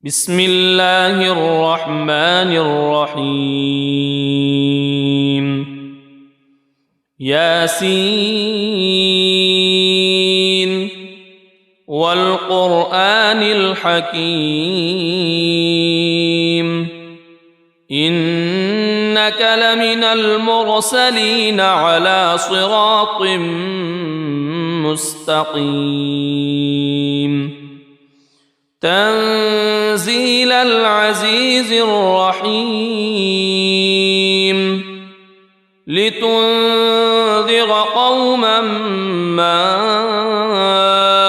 بسم الله الرحمن الرحيم ياسين والقرآن الحكيم إنك لمن المرسلين على صراط مستقيم تنزيل العزيز الرحيم لتنذر قوما ما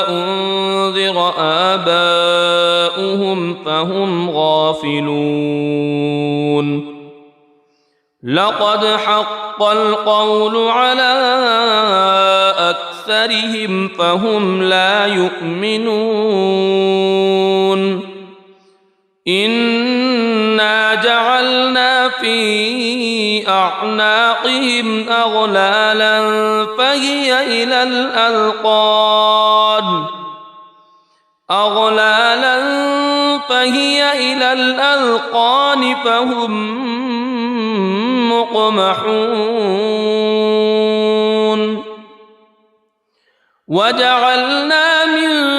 أنذر آباؤهم فهم غافلون لقد حق القول على أكثرهم فهم لا يؤمنون إنا جعلنا في أعناقهم أغلالا فهي إلى الأذقان فهم مقمحون وجعلنا من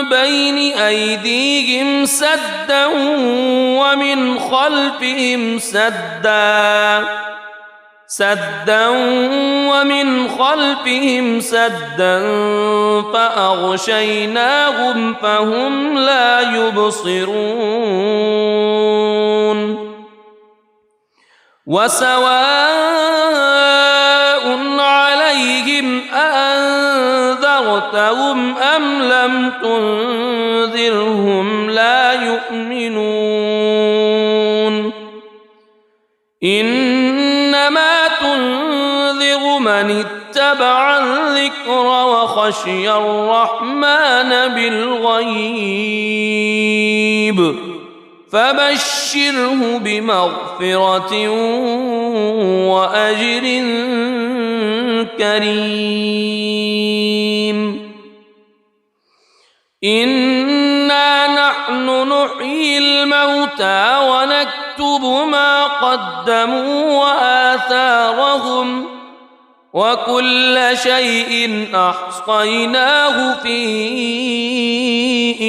بين أيديهم سدا ومن خلفهم سدا فأغشيناهم فهم لا يبصرون وسواء عليهم أأنذرتهم أم لم تنذرهم لا يؤمنون إنما تنذر من اتبع الذكر وخشي الرحمن بالغيب فبشره بمغفرة وأجر كريم إنا نحن نحيي الموتى ونكتب ما قدموا وآثارهم وكل شيء أحصيناه في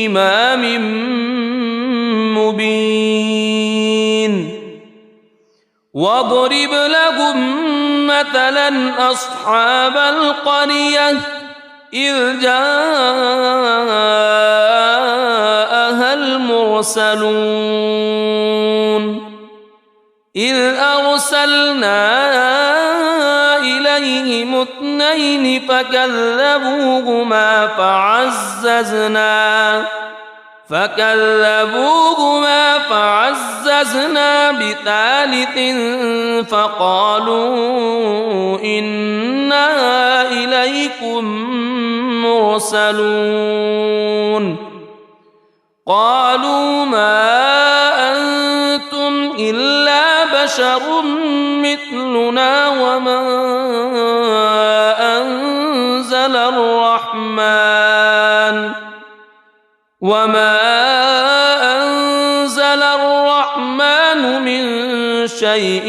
إمام مبين واضرب لهم مثلا أصحاب القرية إذ جاءها المرسلون إذ أرسلنا إليهم اثنين فكذبوهما فعززنا بثالث فقالوا إنا إليكم مرسلون قالوا ما أنتم إلا بشر مثلنا وما أنزل الرحمن من شيء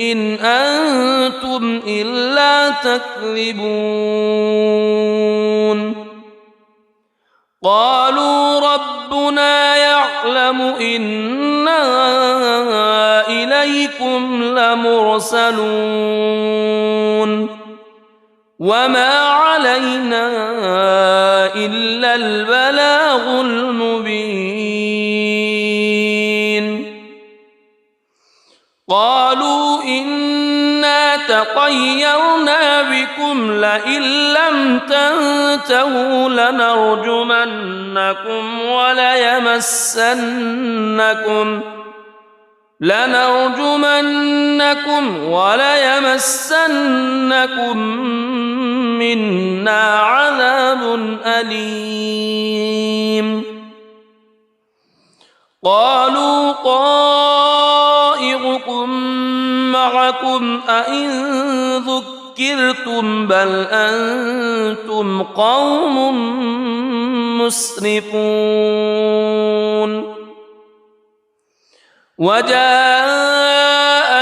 إن أنتم إلا تكذبون قالوا ربنا يعلم إنا إليكم لمرسلون وما علينا إلا البلاغ المبين قالوا إنا تطيرنا بكم لئن لم تنتهوا لنرجمنكم وليمسنكم منا عذاب أليم قالوا طائركم معكم أئن ذكرتم بل أنتم قوم مسرفون وجاء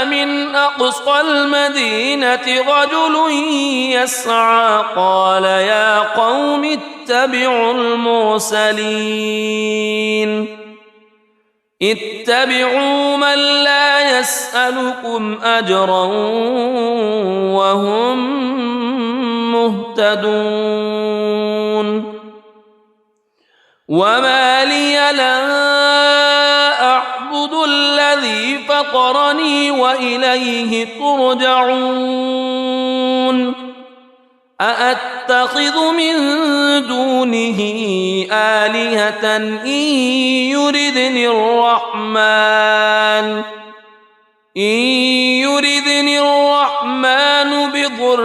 من أقصى المدينة رجل يسعى قال يا قوم اتبعوا المرسلين اتبعوا من لا يسألكم أجرا وهم مهتدون وما لي لا أعبد الذي فطرني وإليه ترجعون أأتخذ من دونه آلهة إن يردني الرحمن بضر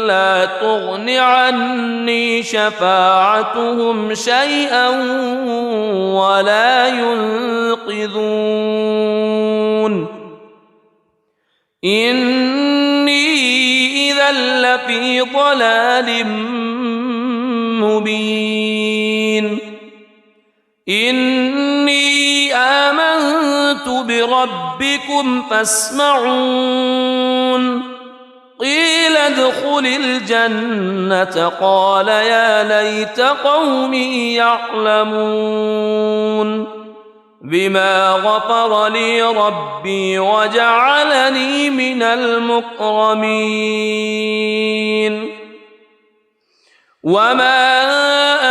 لا تغن عني شفاعتهم شيئا ولا ينقذون إني إذا لفي ضلال مبين إني آمنت بربكم فاسمعون قيل ادخل الجنة قال يا ليت قومي يعلمون بما غفر لي ربي وجعلني من المكرمين وما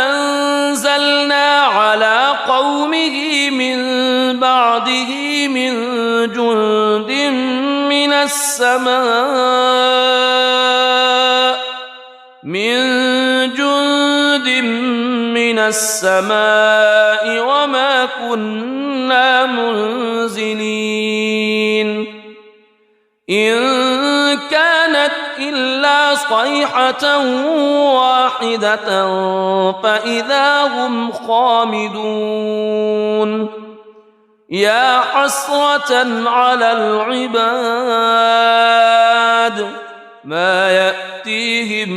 أنزلنا على قومه من بعده من جند من السماء وما كنا منزلين إن كانت إلا صيحة واحدة فإذا هم خامدون يا حسرة على العباد ما يأتيهم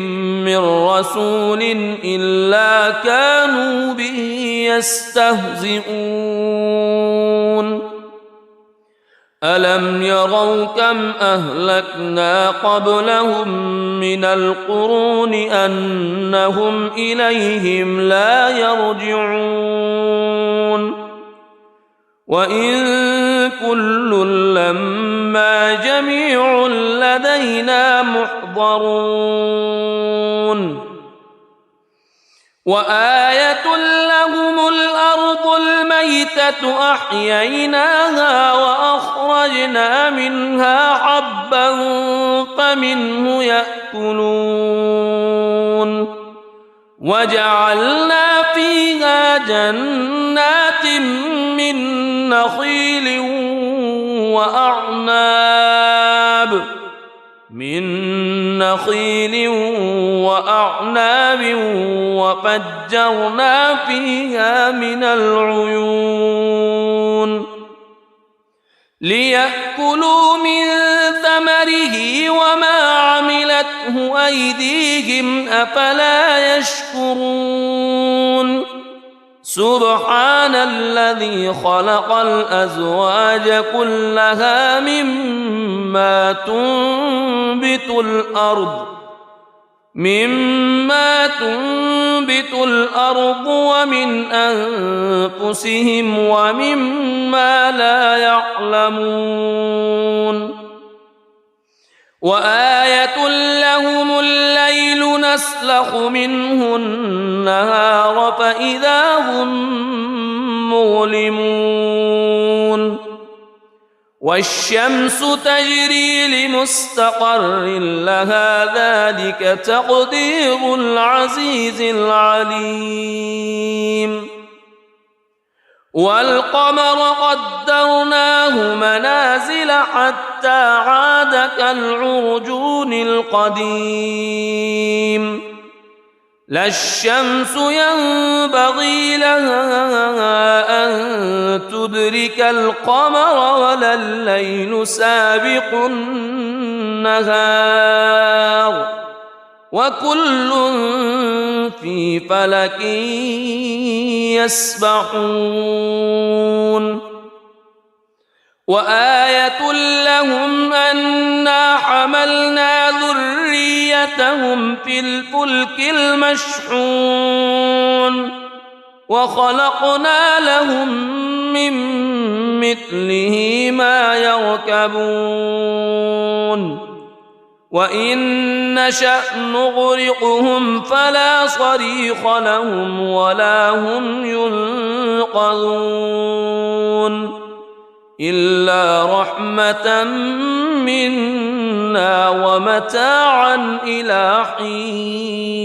من رسول إلا كانوا به يستهزئون ألم يروا كم أهلكنا قبلهم من القرون أنهم إليهم لا يرجعون وإن كل لما جميع لدينا محضرون وآية لهم الأرض الميتة أحييناها وأخرجنا منها حبا فمنه يأكلون وجعلنا فيها جنات من نخيل وأعناب وفجرنا فيها من العيون ليأكلوا من ثمره وما عملته أيديهم أفلا يشكرون سبحان الذي خلق الأزواج كلها مما تنبت الأرض ومن أنفسهم ومما لا يعلمون وآية لهم الليل نسلخ منه النهار فإذا هم مظلمون والشمس تجري لمستقر لها ذلك تقدير العزيز العليم والقمر قدرناه منازل حتى عاد كالعرجون القديم لا الشمس ينبغي لها أن تدرك القمر ولا الليل سابق النهار وكل في فلك يسبحون وآية لهم أنا حملنا ذريتهم في الفلك المشحون وخلقنا لهم من مثله ما يركبون وإن نشأ نغرقهم فلا صريخ لهم ولا هم ينقذون إلا رحمة منا ومتاعا إلى حين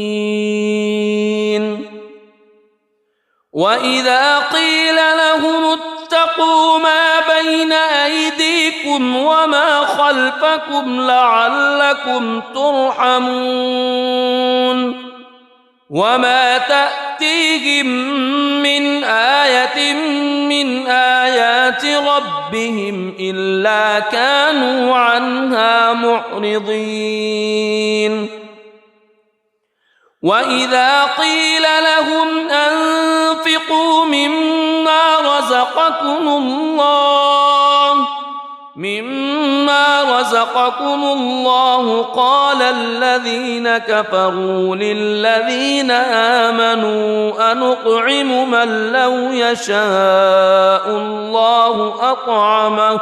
وإذا قيل لهم اتقوا ما بين أيديكم وما خلفكم لعلكم ترحمون وما تأتيهم من آية من آيات ربهم إلا كانوا عنها معرضين وإذا قيل لهم أنفقوا مما رزقكم الله قال الذين كفروا للذين آمنوا أنطعم من لو يشاء الله أطعمه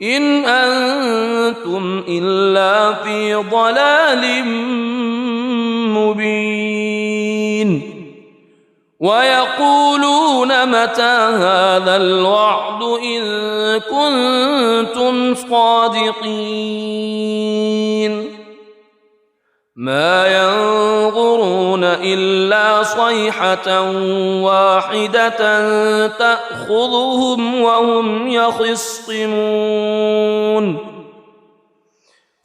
إن أنتم إلا في ضلال مبين ويقولون متى هذا الوعد إن كنتم صادقين ما ينظرون إلا صيحة واحدة تأخذهم وهم يخصمون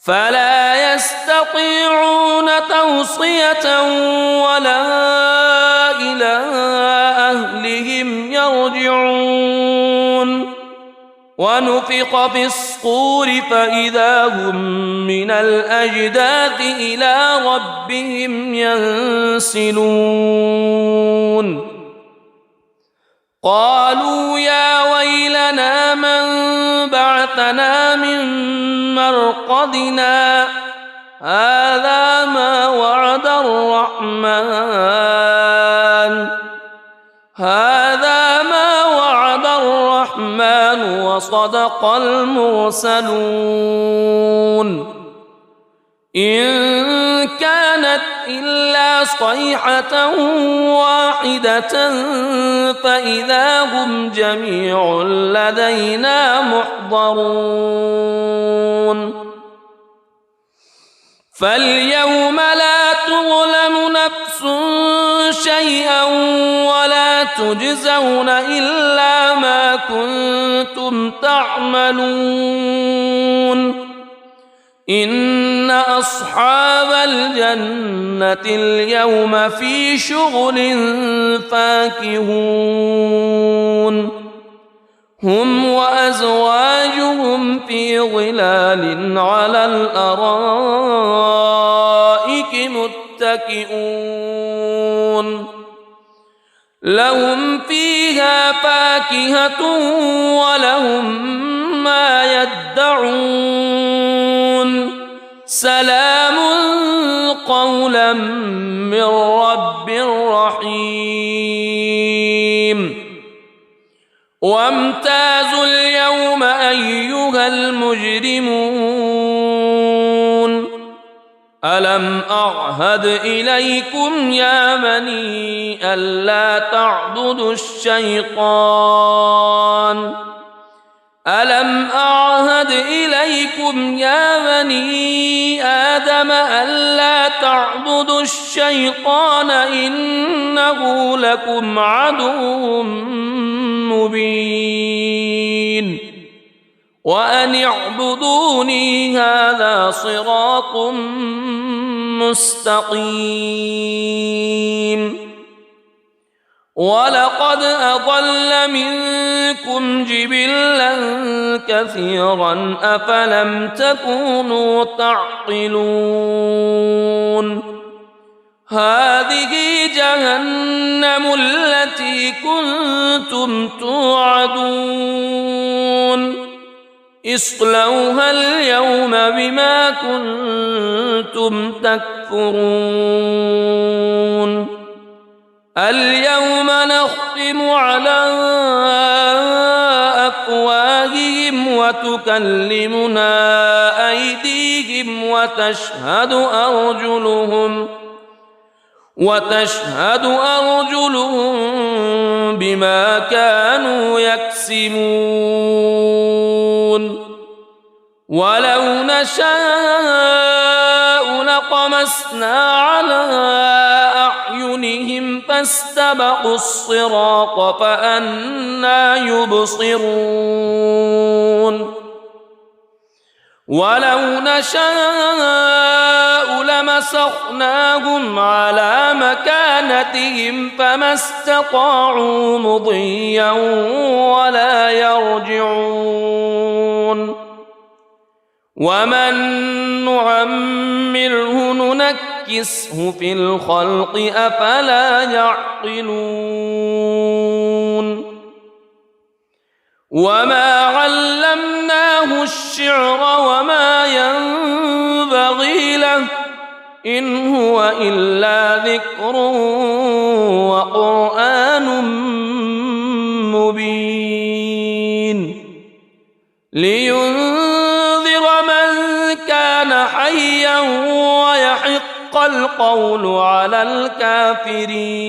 فلا يستطيعون توصية ولا إلى أهلهم يرجعون ونفخ في الصور فإذا هم من الأجداث إلى ربهم ينسلون قالوا يا ويلنا من بعثنا من مرقدنا هذا ما وعد الرحمن وصدق المرسلون إن كانت إلا صيحة واحدة فإذا هم جميع لدينا محضرون فاليوم لا تظلم نفس شيئا ولا تجزون إلا ما كنتم تعملون إن أصحاب الجنة اليوم في شغل فاكهون هم وأزواجهم في ظلال على الأرائك متكئون لهم فيها فاكهة ولهم ما يدعون سلام قولا من رب رحيم وامتازوا اليوم أيها المجرمون ألم أعهد إليكم يا بني ألا تعبدوا الشيطان ألم أعهد إليكم يا بني آدم ألا تعبدوا الشيطان إنه لكم عدو مبين وأن اعبدوني هذا صراط مستقيم ولقد أضل منكم جبلا كثيرا أفلم تكونوا تعقلون هذه جهنم التي كنتم توعدون اصلوها اليوم بما كنتم تكفرون اليوم نختم على أفواههم وتكلمنا أيديهم وتشهد أرجلهم بما كانوا يكسبون ولو نشاء لطمسنا على أعينهم فاستبقوا الصراط فأنى يبصرون ولو نشاء لمسخناهم على مكانتهم فما استطاعوا مضيا ولا يرجعون ومن نعمره ننكسه في الخلق أفلا يعقلون وما علمناه الشعر وما ينبغي له إن هو إلا ذكر وقرآن مبين لينذر من كان حيا ويحق القول على الكافرين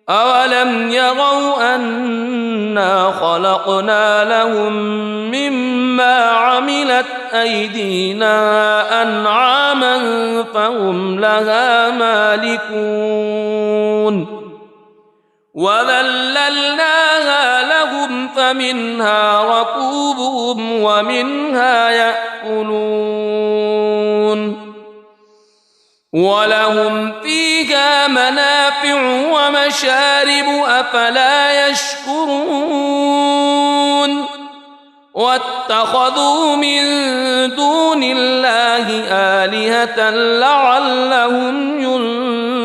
أولم يروا أنا خلقنا لهم مما عملت أيدينا أنعاما فهم لها مالكون وذللناها لهم فمنها ركوبهم ومنها يأكلون ولهم فيها منافع ومشارب أفلا يشكرون واتخذوا من دون الله آلهة لعلهم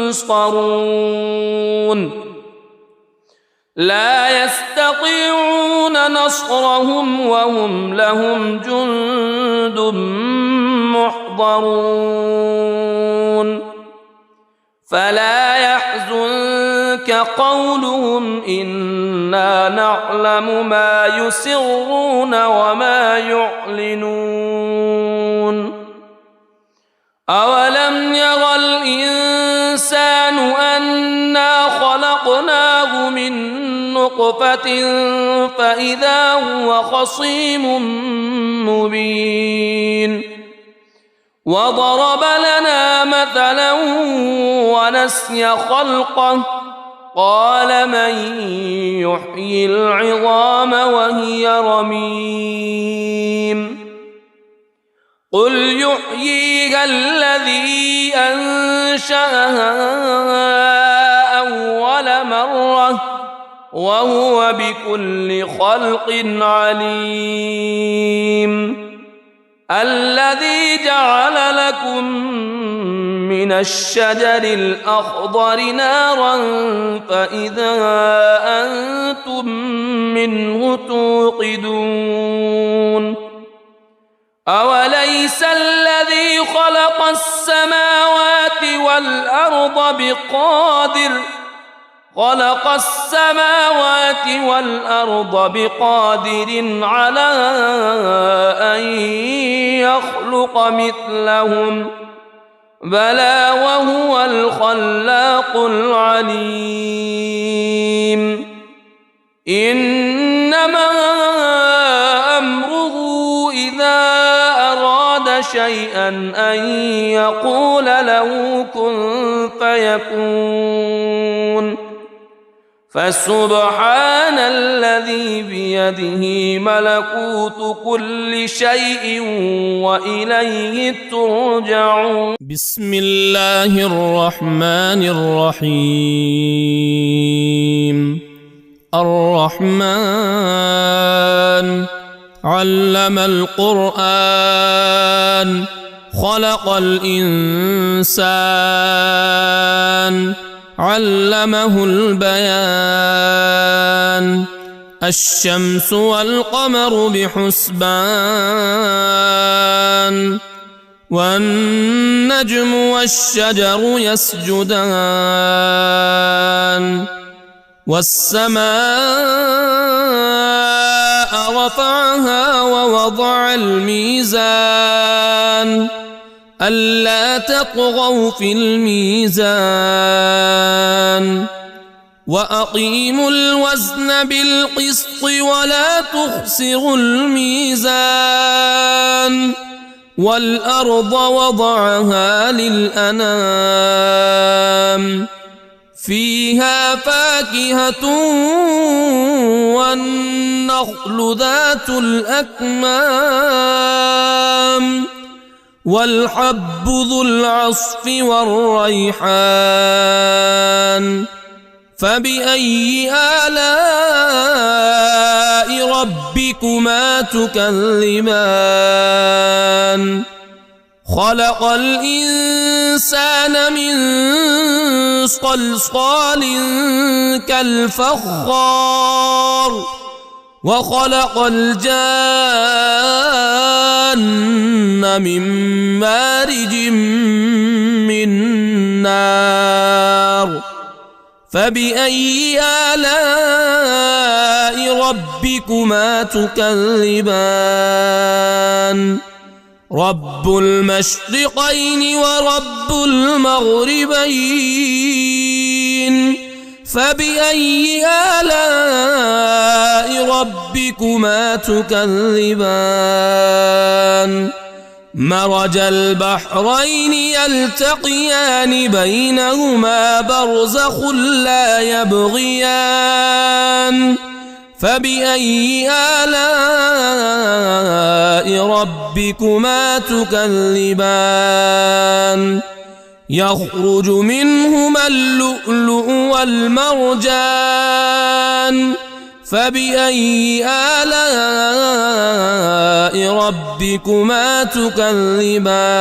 ينصرون لا يستطيعون نصرهم وهم لهم جند محضرون فلا يحزنك قولهم إنا نعلم ما يسرون وما يعلنون أولم ير الإنسان أنا خلقناه من نطفة فإذا هو خصيم مبين وضرب لنا مثلا ونسي خلقه قال من يحيي العظام وهي رميم قل يحييها الذي أنشأها أول مرة وهو بكل خلق عليم الذي جعل لكم من الشجر الأخضر نارا فإذا أنتم منه توقدون أوليس الذي خلق السماوات والأرض بقادر على أن يخلق مثلهم بلى وهو الخلاق العليم إنما أمره إذا أراد شيئا أن يقول له كن فيكون فسبحان الذي بيده ملكوت كل شيء وإليه ترجعون بسم الله الرحمن الرحيم الرحمن علم القرآن خلق الإنسان علمه البيان الشمس والقمر بحسبان والنجم والشجر يسجدان والسماء رفعها ووضع الميزان ألا تطغوا في الميزان وأقيموا الوزن بالقسط ولا تخسروا الميزان والأرض وضعها للأنام فيها فاكهة والنخل ذات الأكمام والحب ذو العصف والريحان فبأي آلاء ربكما تكذبان خلق الإنسان من صلصال كالفخار وخلق الجان من مارج من نار فبأي آلاء ربكما تكذبان رب المشرقين ورب المغربين فبأي آلاء ربكما تكذبان مرج البحرين يلتقيان بينهما برزخ لا يبغيان فبأي آلاء ربكما تكذبان يخرج منهما اللؤلؤ والمرجان فبأي آلاء ربكما تكذبان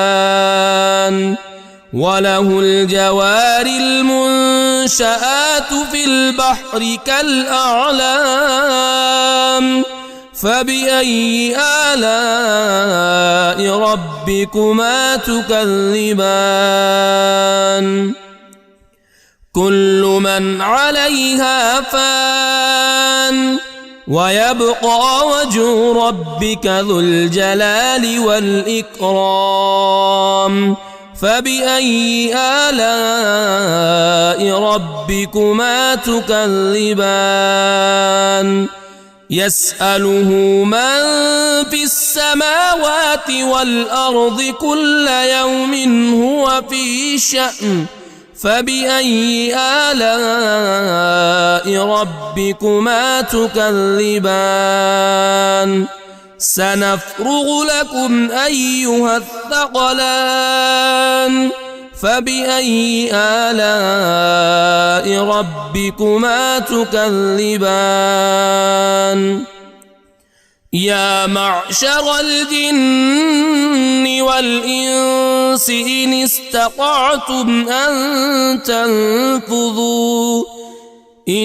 وله الجوار المنشآت في البحر كالأعلام فبأي آلاء ربكما تكذبان كل من عليها فان ويبقى وجه ربك ذو الجلال والإكرام فبأي آلاء ربكما تكذبان يسأله من في السماوات والأرض كل يوم هو في شأن فبأي آلاء ربكما تكذبان سنفرغ لكم أيها الثقلان فبأي آلاء ربكما تكذبان يا معشر الجن والإنس إن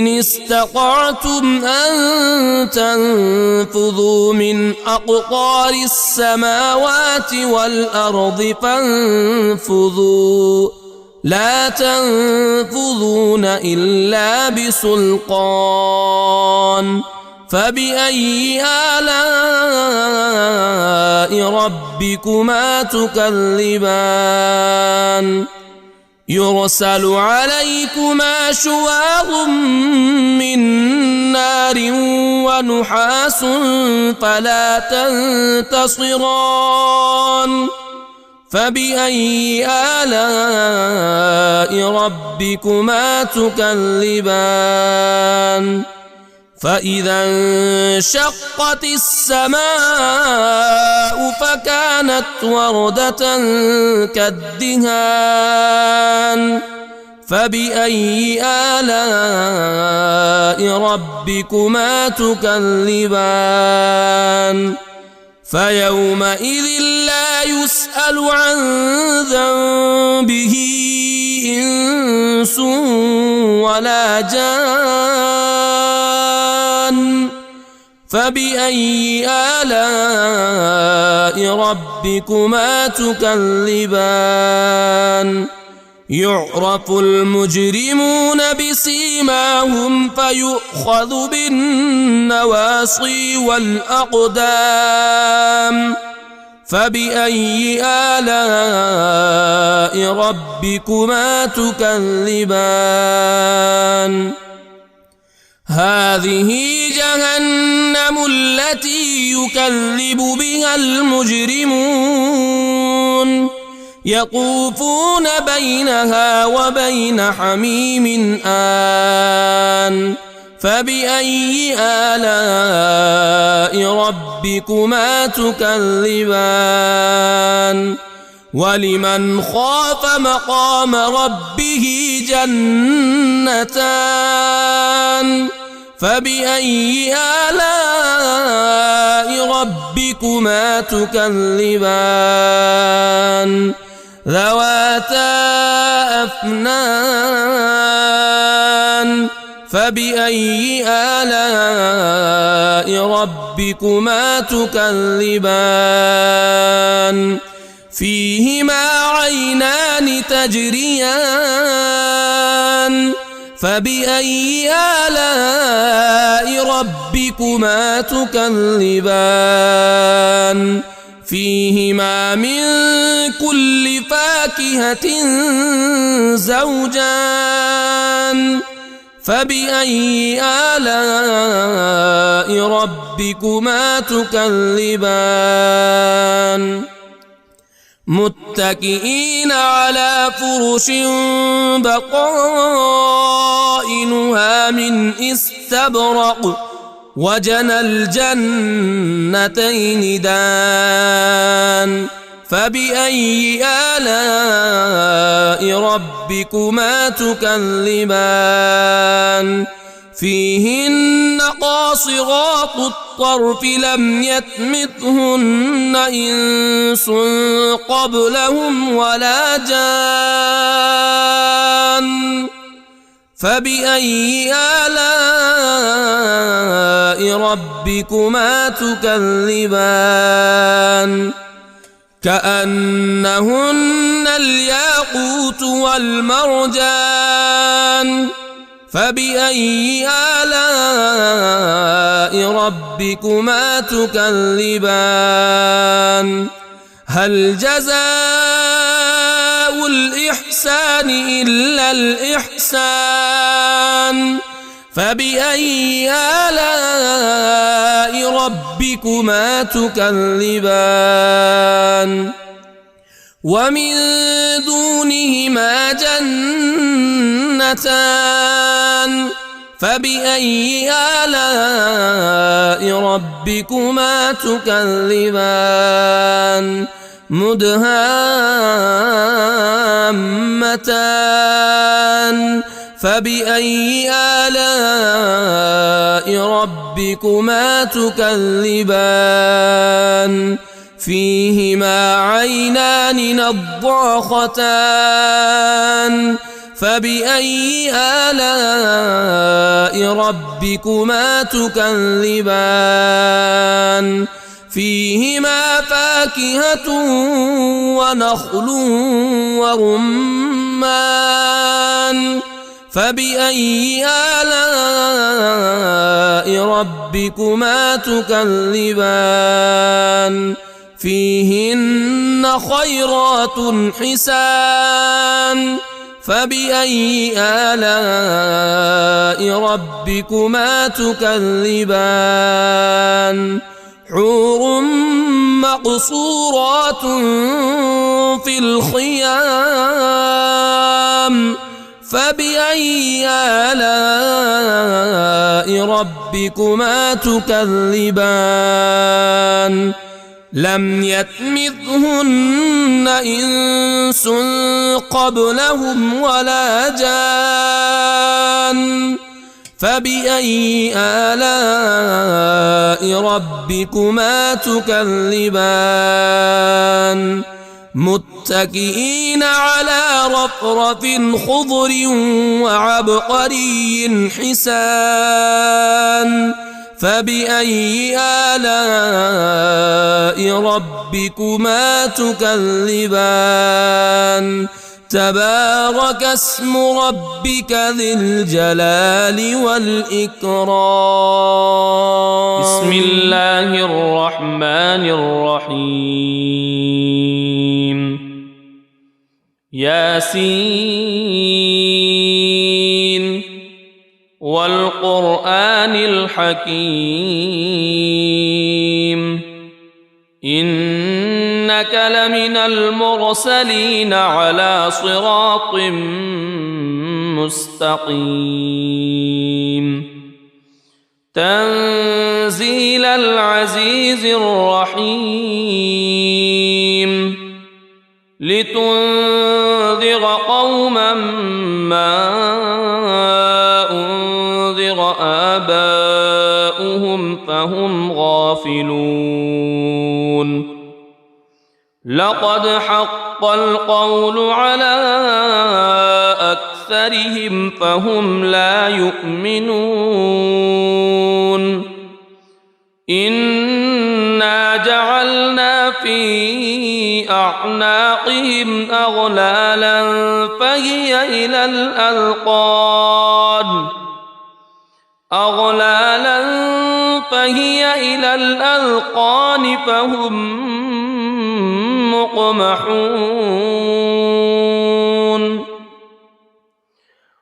استطعتم أن تنفذوا من أقطار السماوات والأرض فانفذوا لا تنفذون إلا بسلطان فبأي آلاء ربكما تكذبان يرسل عليكما شواظ من نار ونحاس فلا تنتصران فبأي آلاء ربكما تكذبان فإذا انشقت السماء فكانت وردة كالدهان فبأي آلاء ربكما تكذبان فيومئذ لا يسأل عن ذنبه إنس ولا جان فبأي آلاء ربكما تكذبان يعرف المجرمون بسيماهم فيؤخذ بالنواصي والأقدام فبأي آلاء ربكما تكذبان هذه جهنم التي يكذب بها المجرمون يطوفون بينها وبين حميم آن فبأي آلاء ربكما تكذبان ولمن خاف مقام ربه جنتان فبأي آلاء ربكما تكذبان ذواتا أفنان فبأي آلاء ربكما تكذبان فيهما عينان تجريان فبأي آلاء ربكما تكذبان فيهما من كل فاكهة زوجان فبأي آلاء ربكما تكذبان متكئين على فرش بطائنها من استبرق وجنى الجنتين دان فبأي آلاء ربكما تكذبان فيهن قاصرات الطرف لم يطمثهن إنس قبلهم ولا جان فبأي آلاء ربكما تكذبان كأنهن الياقوت والمرجان فبأي آلاء ربكما تكذبان هل جزاء الإحسان إلا الإحسان فبأي آلاء ربكما تكذبان ومن دونهما جنتان فبأي آلاء ربكما تكذبان مدهامتان فبأي آلاء ربكما تكذبان فيهما عينان نضاختان فبأي آلاء ربكما تكذبان فيهما فاكهة ونخل ورمان فبأي آلاء ربكما تكذبان فيهن خيرات حسان فبأي آلاء ربكما تكذبان حور مقصورات في الخيام فبأي آلاء ربكما تكذبان لم يطمثهن إنس قبلهم ولا جان فبأي آلاء ربكما تكذبان متكئين على رفرف خضر وعبقري حسان فبأي آلاء ربكما تكذبان تبارك اسم ربك ذي الجلال والإكرام بسم الله الرحمن الرحيم ياسين والقرآن الحكيم إنك لمن المرسلين على صراط مستقيم تنزيل العزيز الرحيم لتنذر قوما ما أنذر آباؤهم فهم غافلون لقد حق القول على أكثرهم فهم لا يؤمنون إنا جعلنا في أعناقهم أغلالا فهي إلى الأذقان فهم مقمحون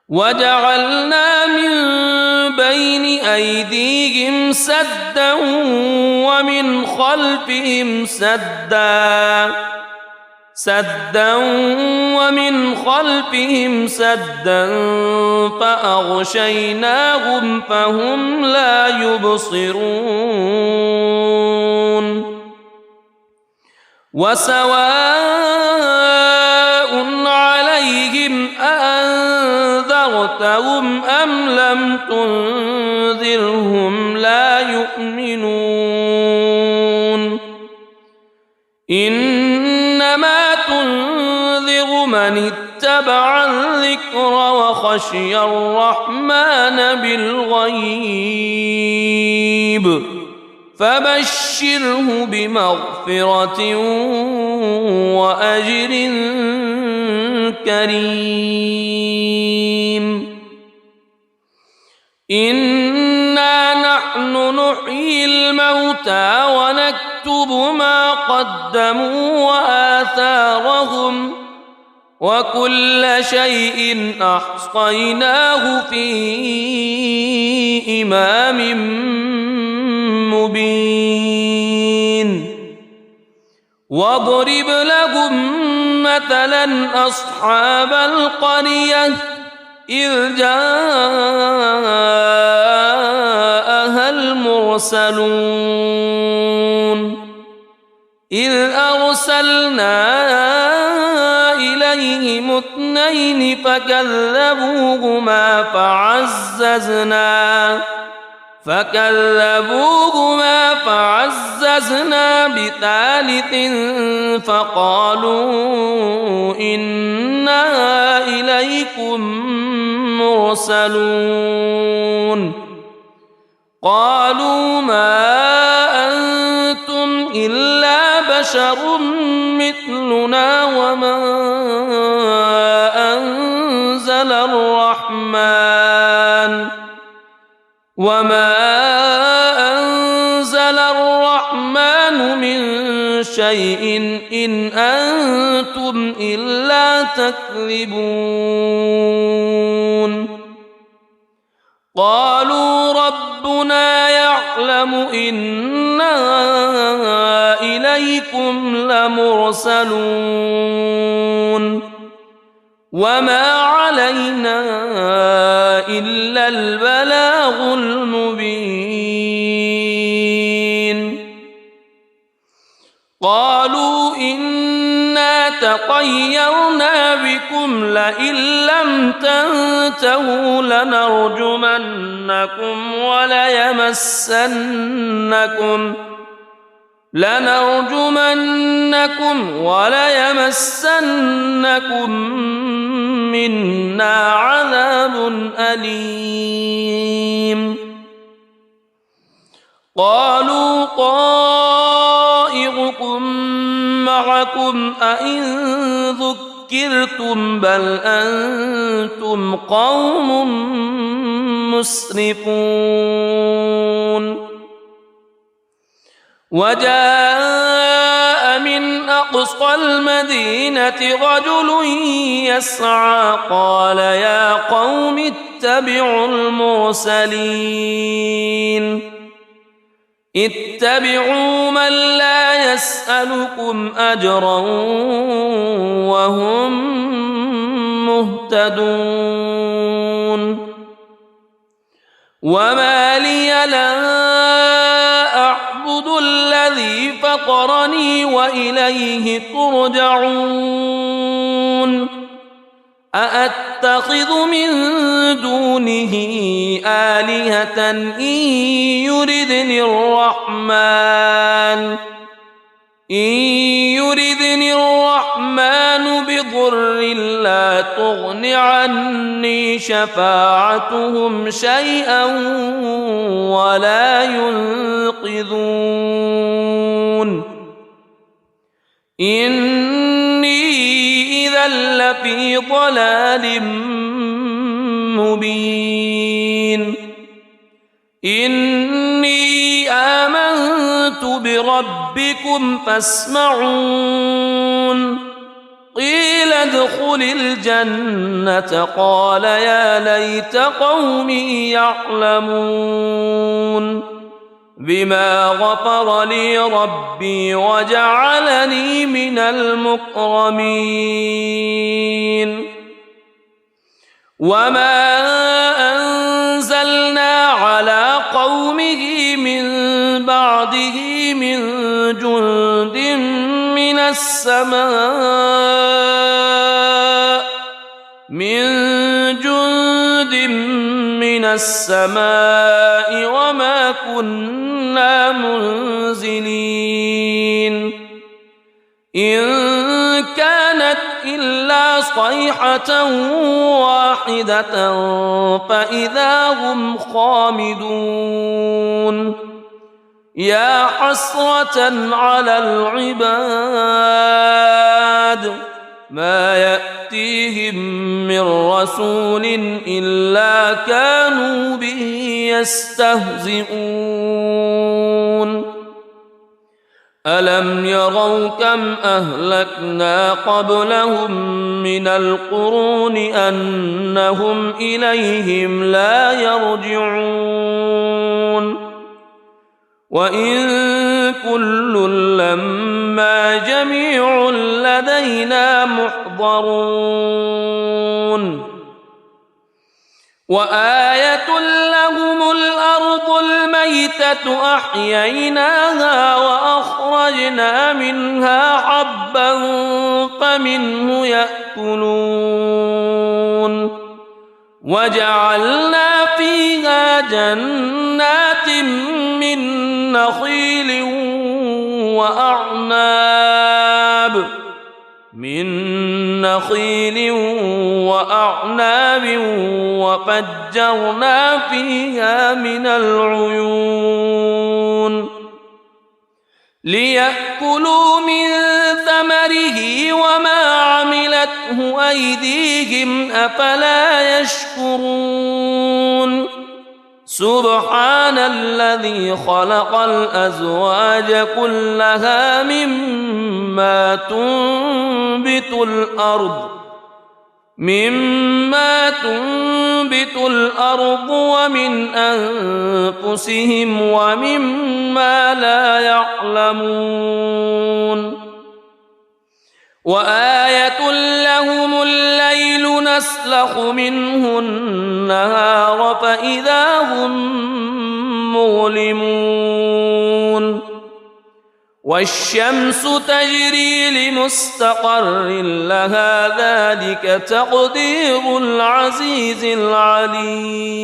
وجعلنا من بين أيديهم سدا ومن خلفهم سدا فأغشيناهم فهم لا يبصرون وسواء عليهم أأنذرتهم أم لم تنذرهم لا يؤمنون إنما تنذر من اتبع الذكر وخشي الرحمن بالغيب فبشره بمغفرة وأجر كريم إنا نحن نحيي الموتى ونكتب ما قدموا وآثارهم وكل شيء أحصيناه في إمام مبين واضرب لهم مثلا أصحاب القرية إذ جاءها المرسلون إذ أرسلنا إليهم اثنين فكذبوهما فعززنا بثالث فقالوا إنا إليكم مرسلون قالوا ما أنتم إلا بشر مثلنا وما أنزل الرحمن من شيء إن أنتم إلا تكذبون قالوا ربنا يعلم إنا إليكم لمرسلون وما علينا إلا البلاغ المبين قالوا إنا تطيرنا بكم لئن لم تنتهوا لنرجمنكم وليمسنكم منا عذاب أليم قالوا طائركم معكم أئن ذكرتم بل أنتم قوم مسرفون وجاء من أقصى المدينة رجل يسعى قال يا قوم اتبعوا المرسلين اتبعوا من لا يسألكم أجرا وهم مهتدون وما لي لا أعبد الذي فطرني وإليه ترجعون أأتخذ من دونه آلهة إن يردني الرحمن بضر لا تغن عني شفاعتهم شيئا ولا ينقذون إني إذا لفي ضلال مبين إني آمنت بربكم فاسمعون قيل ادخل الجنة قال يا ليت قومي يعلمون بما غفر لي ربي وجعلني من المكرمين وما أنزلنا على قومه من بعده من جند من السماء وما كنا منزلين إن كانت إلا صيحة واحدة فإذا هم خامدون يا حسرة على العباد ما يأتيهم من رسول إلا كانوا به يستهزئون ألم يروا كم أهلكنا قبلهم من القرون أنهم إليهم لا يرجعون وإن كل لما جميع لدينا محضرون وآية لهم الأرض الميتة أحييناها وأخرجنا منها حبا فمنه يأكلون وجعلنا فيها جنات من نخيل وأعناب وفجرنا فيها من العيون ليأكلوا من ثمره وما عملته أيديهم أفلا يشكرون سبحان الذي خلق الأزواج كلها مما تنبت الأرض ومن أنفسهم ومما لا يعلمون وآية لهم الليل نسلخ منه النهار فإذا هم مظلمون والشمس تجري لمستقر لها ذلك تقدير العزيز العليم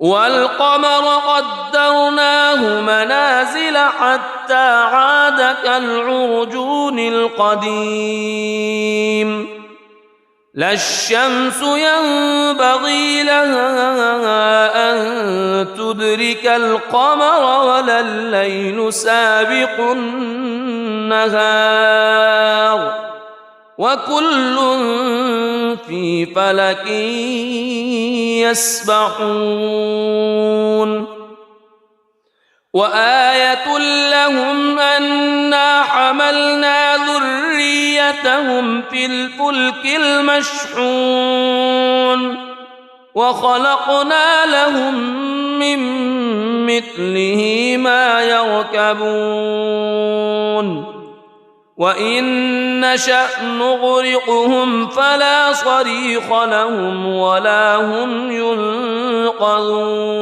والقمر قدرناه منازل حتى عاد كالعرجون القديم لا الشمس ينبغي لها أن تدرك القمر ولا الليل سابق النهار وكل في فلك يسبحون وآية لهم أنا حملنا ذريتهم في الفلك المشحون وخلقنا لهم من مثله ما يركبون وإن نشأ نغرقهم فلا صريخ لهم ولا هم ينقذون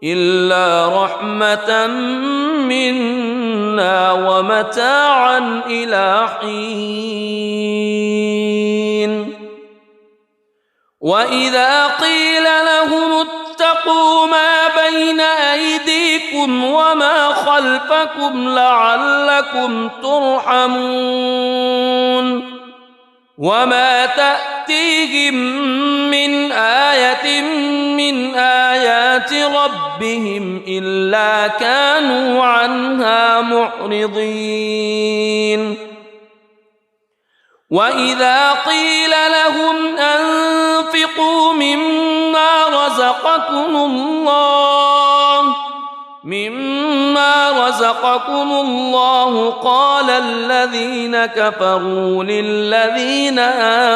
إلا رحمة منا ومتاعا إلى حين وإذا قيل لهم اتقوا ما بين أيديكم وما خلفكم لعلكم ترحمون وما تأتيهم من آية من آيات ربهم إلا كانوا عنها معرضين وإذا قيل لهم أنفقوا مما رزقكم الله قال الذين كفروا للذين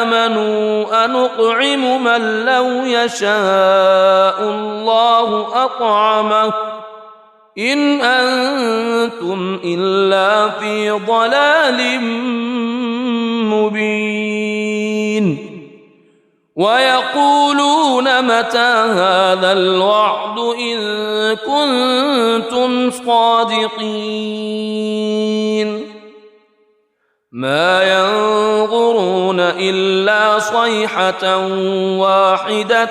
آمنوا أنطعم من لو يشاء الله أطعمه إن أنتم إلا في ضلال مبين ويقولون متى هذا الوعد إن كنتم صادقين ما ينظرون إلا صيحة واحدة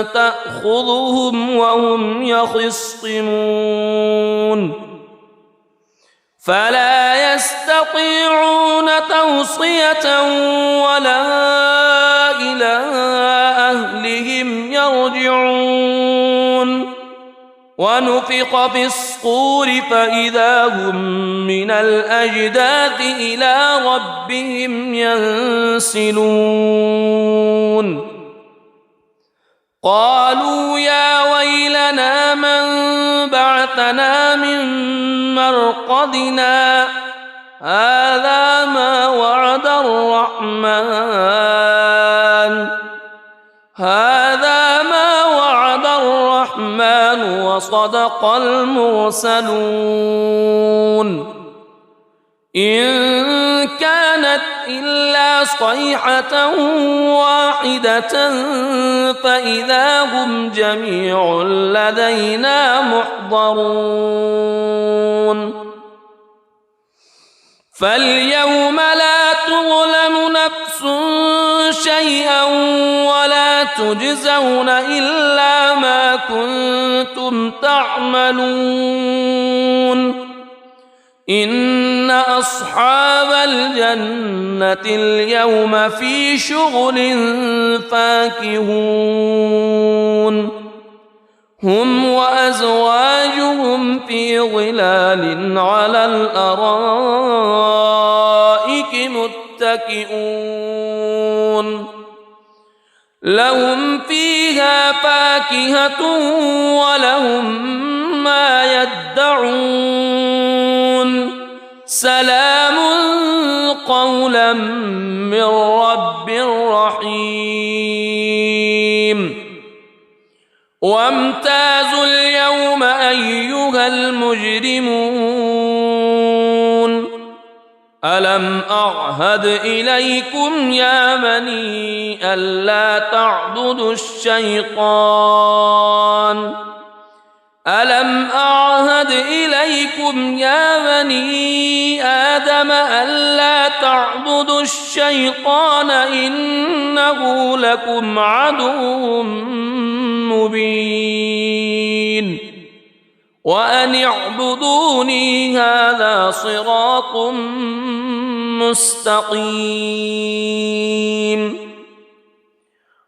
تأخذهم وهم يخصمون فلا يستطيعون توصية ولا إلى أهلهم يرجعون ونفخ في الصور فإذا هم من الأجداث إلى ربهم ينسلون قالوا يا ويلنا من بعثنا من مرقدنا هذا ما وعد الرحمن وصدق المرسلون إن كانت إلا صيحة واحدة فإذا هم جميع لدينا محضرون فاليوم لا تظلم نفس شيئا ولا تجزون إلا ما كنتم تعملون إن أصحاب الجنة اليوم في شغل فاكهون هم وأزواجهم في ظلال على الأرائك متكئون لهم فيها فاكهة ولهم ما يدعون سلام قولا من رب رحيم وامتازوا اليوم أيها المجرمون ألم أعهد إليكم يا بني ألا تعبدوا الشيطان ألم أعهد إليكم يا بني آدم ألا تعبدوا الشيطان إنه لكم عدو مبين وأن اعبدوني هذا صراط مستقيم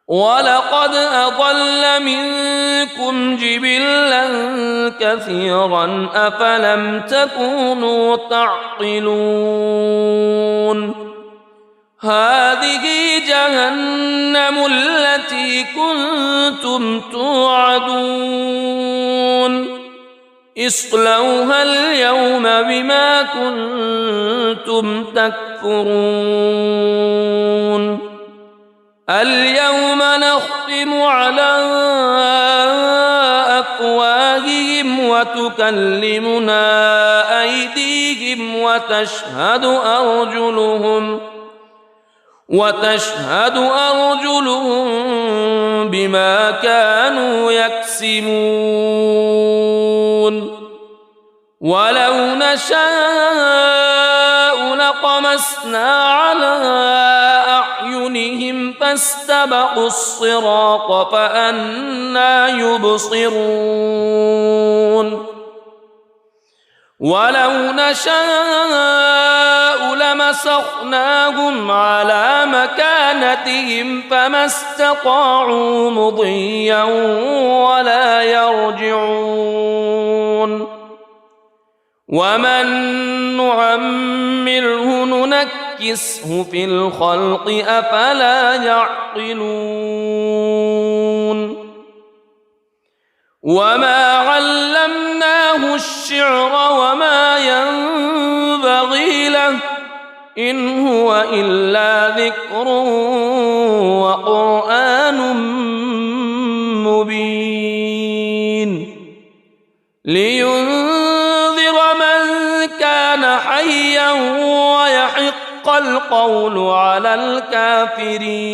ولقد أضل منكم جبلا كثيرا أفلم تكونوا تعقلون هذه جهنم التي كنتم توعدون اصلوها اليوم بما كنتم تكفرون اليوم نختم على أفواههم وتكلمنا أيديهم وتشهد أرجلهم بما كانوا يكسبون ولو نشاء لطمسنا على أعينهم فاستبقوا الصراط فأنى يبصرون ولو نشاء لمسخناهم على مكانتهم فما استطاعوا مضيا ولا يرجعون ومن نعمره ننكسه في الخلق أفلا يعقلون وما علمناه الشعر وما ينبغي له إن هو إلا ذكر وقرآن مبين لينذر من كان حيا ويحق القول على الكافرين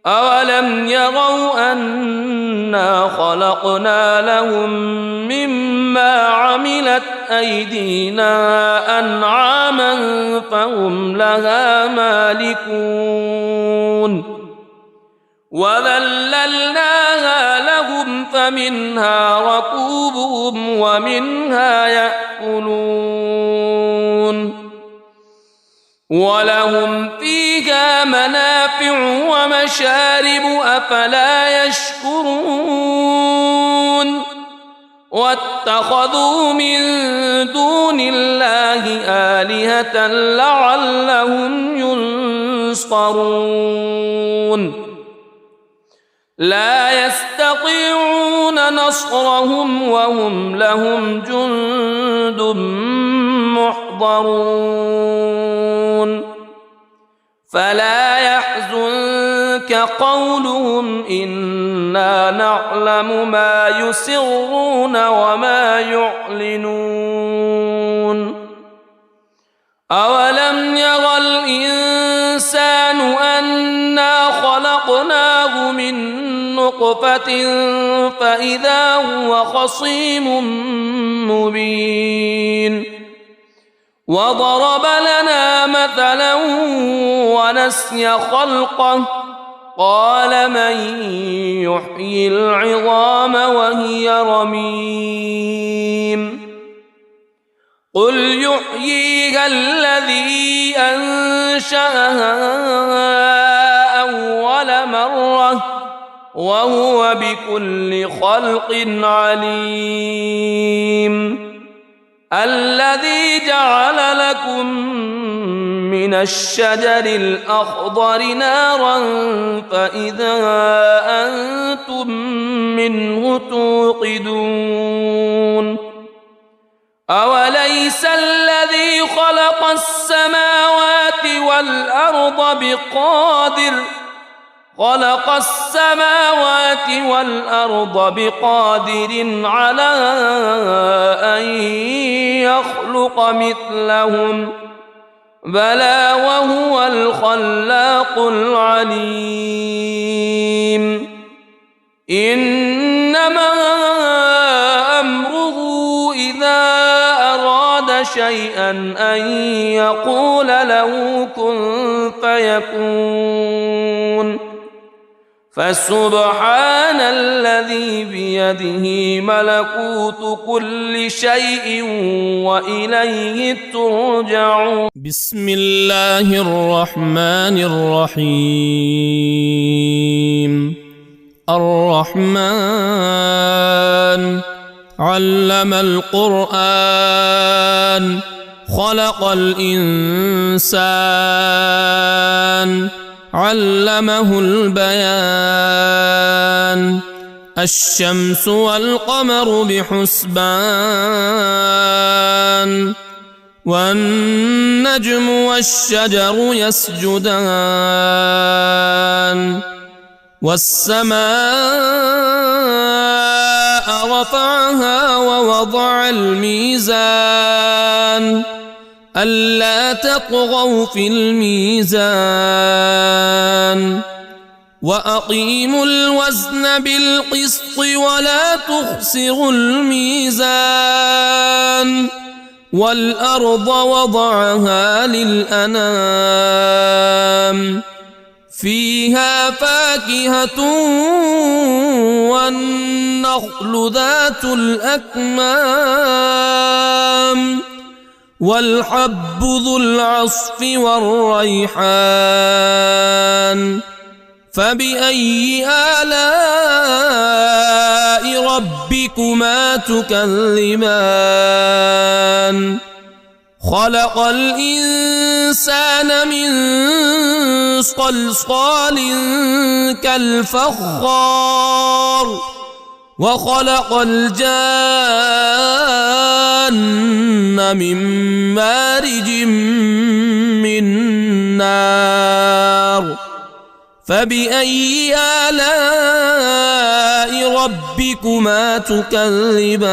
أولم يروا أنا خلقنا لهم مما عملت أيدينا أنعاما فهم لها مالكون وذللناها لهم فمنها ركوبهم ومنها يأكلون ولهم فيها منافع ومشارب أفلا يشكرون واتخذوا من دون الله آلهة لعلهم ينصرون لا يستطيعون نصرهم وهم لهم جند محضرون فلا يحزنك قولهم إنا نعلم ما يسرون وما يعلنون أولم ير الإنسان أنا خلقناه من نطفة فإذا هو خصيم مبين وضرب لنا مثلا ونسي خلقه قال من يحيي العظام وهي رميم قل يحييها الذي أنشأها أول مرة وهو بكل خلق عليم الذي جعل لكم من الشجر الأخضر نارا فإذا أنتم منه توقدون أوليس الذي خلق السماوات والأرض بقادر على أن يخلق مثلهم بلى وهو الخلاق العليم إنما أمره إذا أراد شيئا أن يقول له كن فيكون فسبحان الذي بيده ملكوت كل شيء وإليه ترجعون. بسم الله الرحمن الرحيم. الرحمن علم القرآن خلق الإنسان علمه البيان. الشمس والقمر بحسبان والنجم والشجر يسجدان. والسماء رفعها ووضع الميزان ألا تطغوا في الميزان وأقيموا الوزن بالقسط ولا تخسروا الميزان. والأرض وضعها للأنام فيها فاكهة والنخل ذات الأكمام والحب ذو العصف والريحان. فبأي آلاء ربكما تكذبان؟ خلق الإنسان من صلصال كالفخار وخلق الجان من مارج من نار. فبأي آلاء ربكما تكذبان؟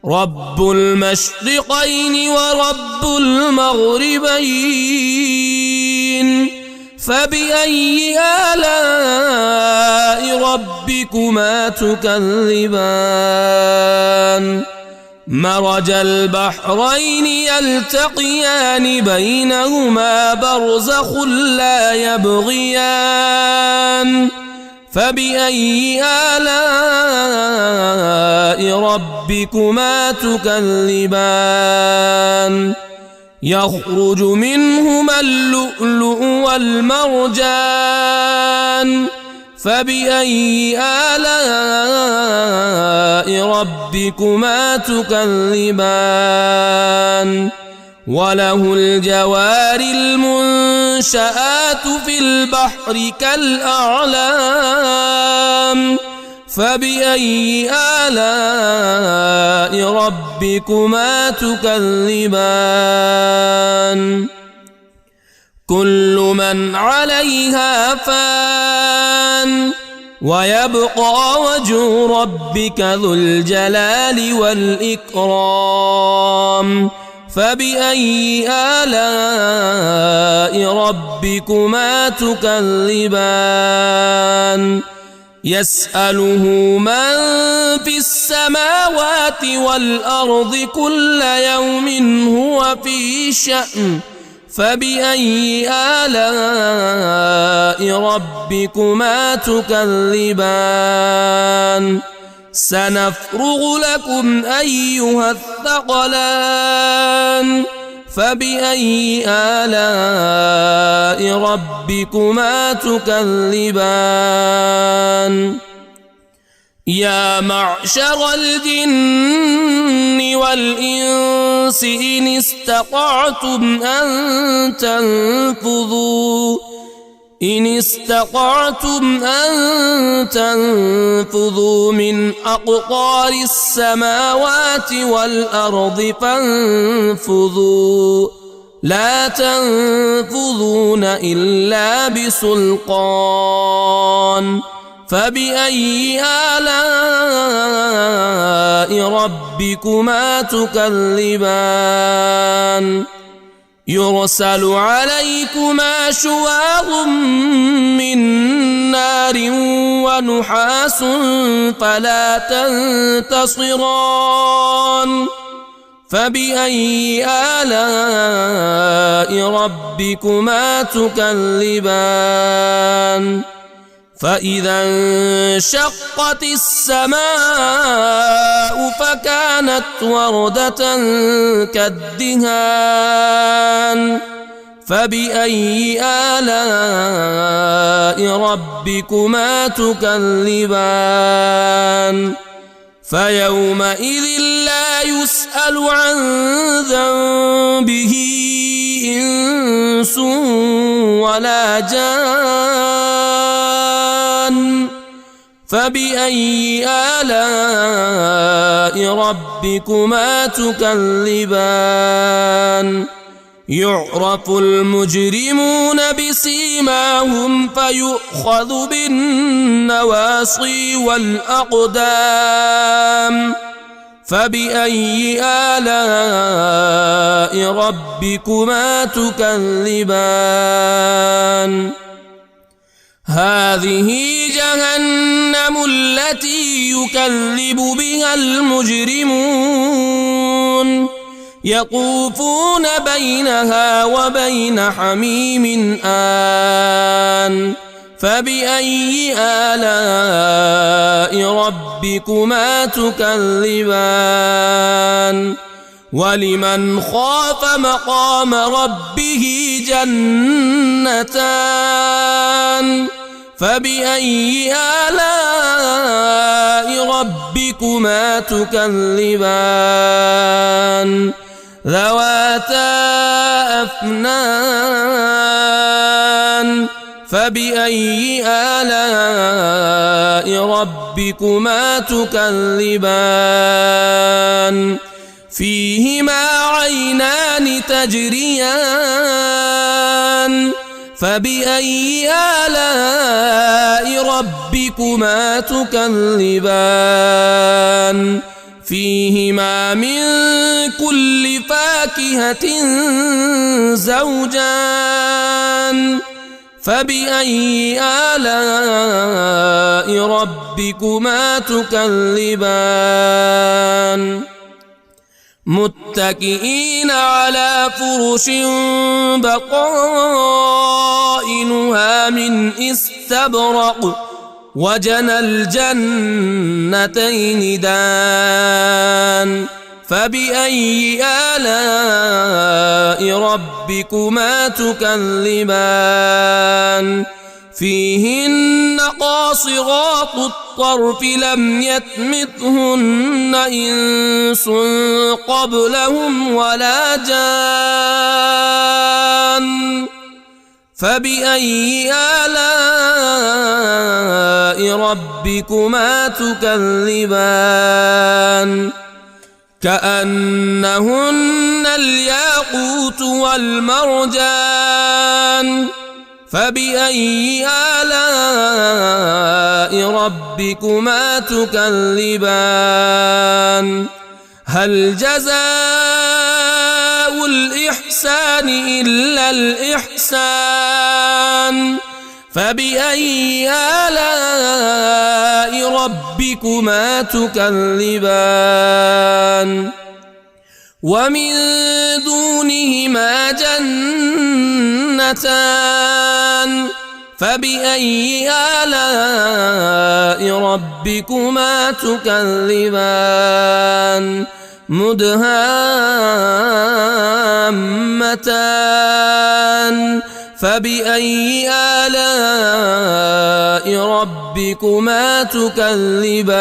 رب المشرقين ورب المغربين. فبأي آلاء ربكما تكذبان؟ مرج البحرين يلتقيان بينهما برزخ لا يبغيان. فبأي آلاء ربكما تكذبان؟ يخرج منهما اللؤلؤ والمرجان. فبأي آلاء ربكما تكذبان؟ وله الجوار المنشآت في البحر كالأعلام. فبأي آلاء ربكما تكذبان؟ كل من عليها فان ويبقى وجه ربك ذو الجلال والإكرام. فبأي آلاء ربكما تكذبان؟ يسأله من في السماوات والأرض كل يوم هو في شأن. فبأي آلاء ربكما تكذبان؟ سنفرغ لكم أيها الثقلان. فبأي آلاء ربكما تكذبان؟ يا معشر الجن والإنس إن استطعتم أن تنفذوا من أقطار السماوات والأرض فانفذوا لا تنفذون إلا بسلطان. فبأي آلاء ربكما تكذبان؟ يرسل عليكما شواظ من نار ونحاس فلا تنتصران. فبأي آلاء ربكما تكذبان فإذا انشقت السماء فكانت وردة كالدهان فبأي آلاء ربكما تكذبان فيومئذ لا يسأل عن ذنبه إنس ولا جان فبأي آلاء ربكما تكذبان يعرف المجرمون بسيماهم فيؤخذ بالنواصي والأقدام فبأي آلاء ربكما تكذبان هذه جهنم التي يكذب بها المجرمون يطوفون بينها وبين حميم آن فبأي آلاء ربكما تكذبان ولمن خاف مقام ربه جنتان فبأي آلاء ربكما تكذبان ذواتا أفنان فبأي آلاء ربكما تكذبان فيهما عينان تجريان فبأي آلاء ربكما تكذبان فيهما من كل فاكهة زوجان فبأي آلاء ربكما تكذبان متكئين على فرش بطائنها من استبرق وجنى الجنتين دان فبأي آلاء ربكما تكذبان فيهن قاصرات الطرف لم يطمثهن إنس قبلهم ولا جان فبأي آلاء ربكما تكذبان كأنهن الياقوت والمرجان فبأي آلاء ربكما تكذبان هل جزاء الإحسان إلا الإحسان فبأي آلاء ربكما تكذبان ومن دونهما جنتان فبأي آلاء ربكما تكذبان مدهامتان فبأي آلاء ربكما تكذبان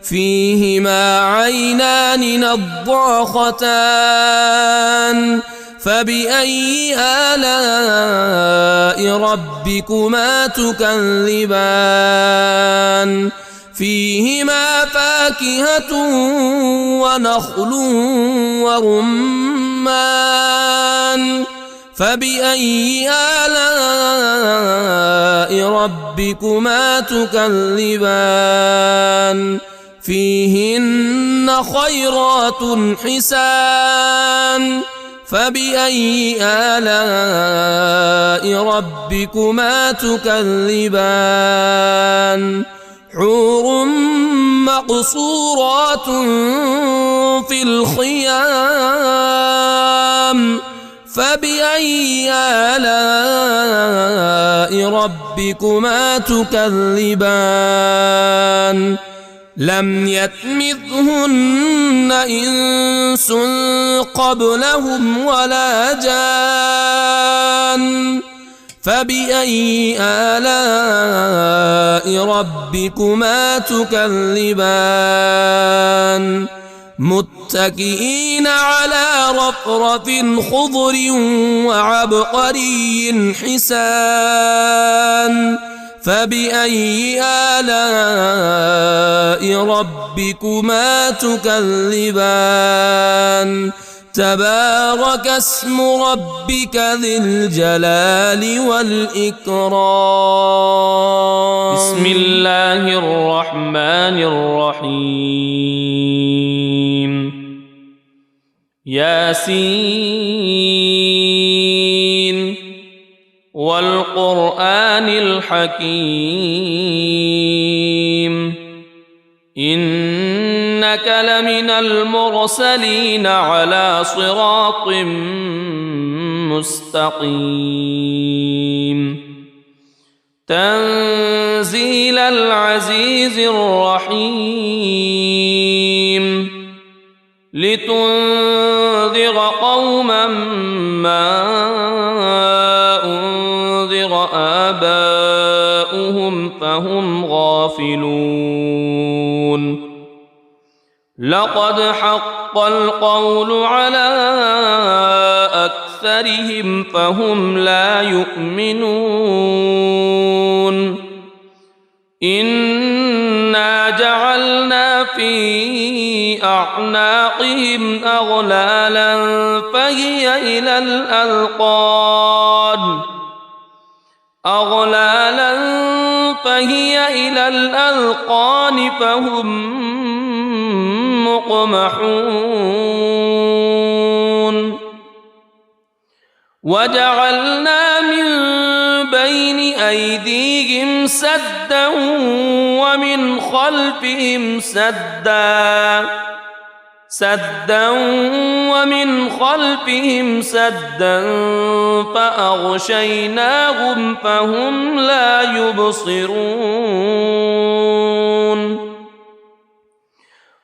فيهما عينان نضاختان فبأي آلاء ربكما تكذبان فيهما فاكهة ونخل ورمان فبأي آلاء ربكما تكذبان فيهن خيرات حسان فبأي آلاء ربكما تكذبان حور مقصورات في الخيام فبأي آلاء ربكما تكذبان لم يطمثهن إنس قبلهم ولا جان فبأي آلاء ربكما تكذبان متكئين على رفرف خضر وعبقري حسان فبأي آلاء ربكما تكذبان تبارك اسم ربك ذي الجلال والإكرام بسم الله الرحمن الرحيم ياسين والقرآن الحكيم إنك لمن المرسلين على صراط مستقيم تنزيل العزيز الرحيم لتنذر قوما ما أنذر آباؤهم فهم غافلون لقد حق القول على أكثرهم فهم لا يؤمنون إنا جعلنا في أعناقهم أغلالا فهي إلى الأذقان فهم مقمحون وجعلنا من بين أيديهم سدا ومن خلفهم سدا فأغشيناهم فهم لا يبصرون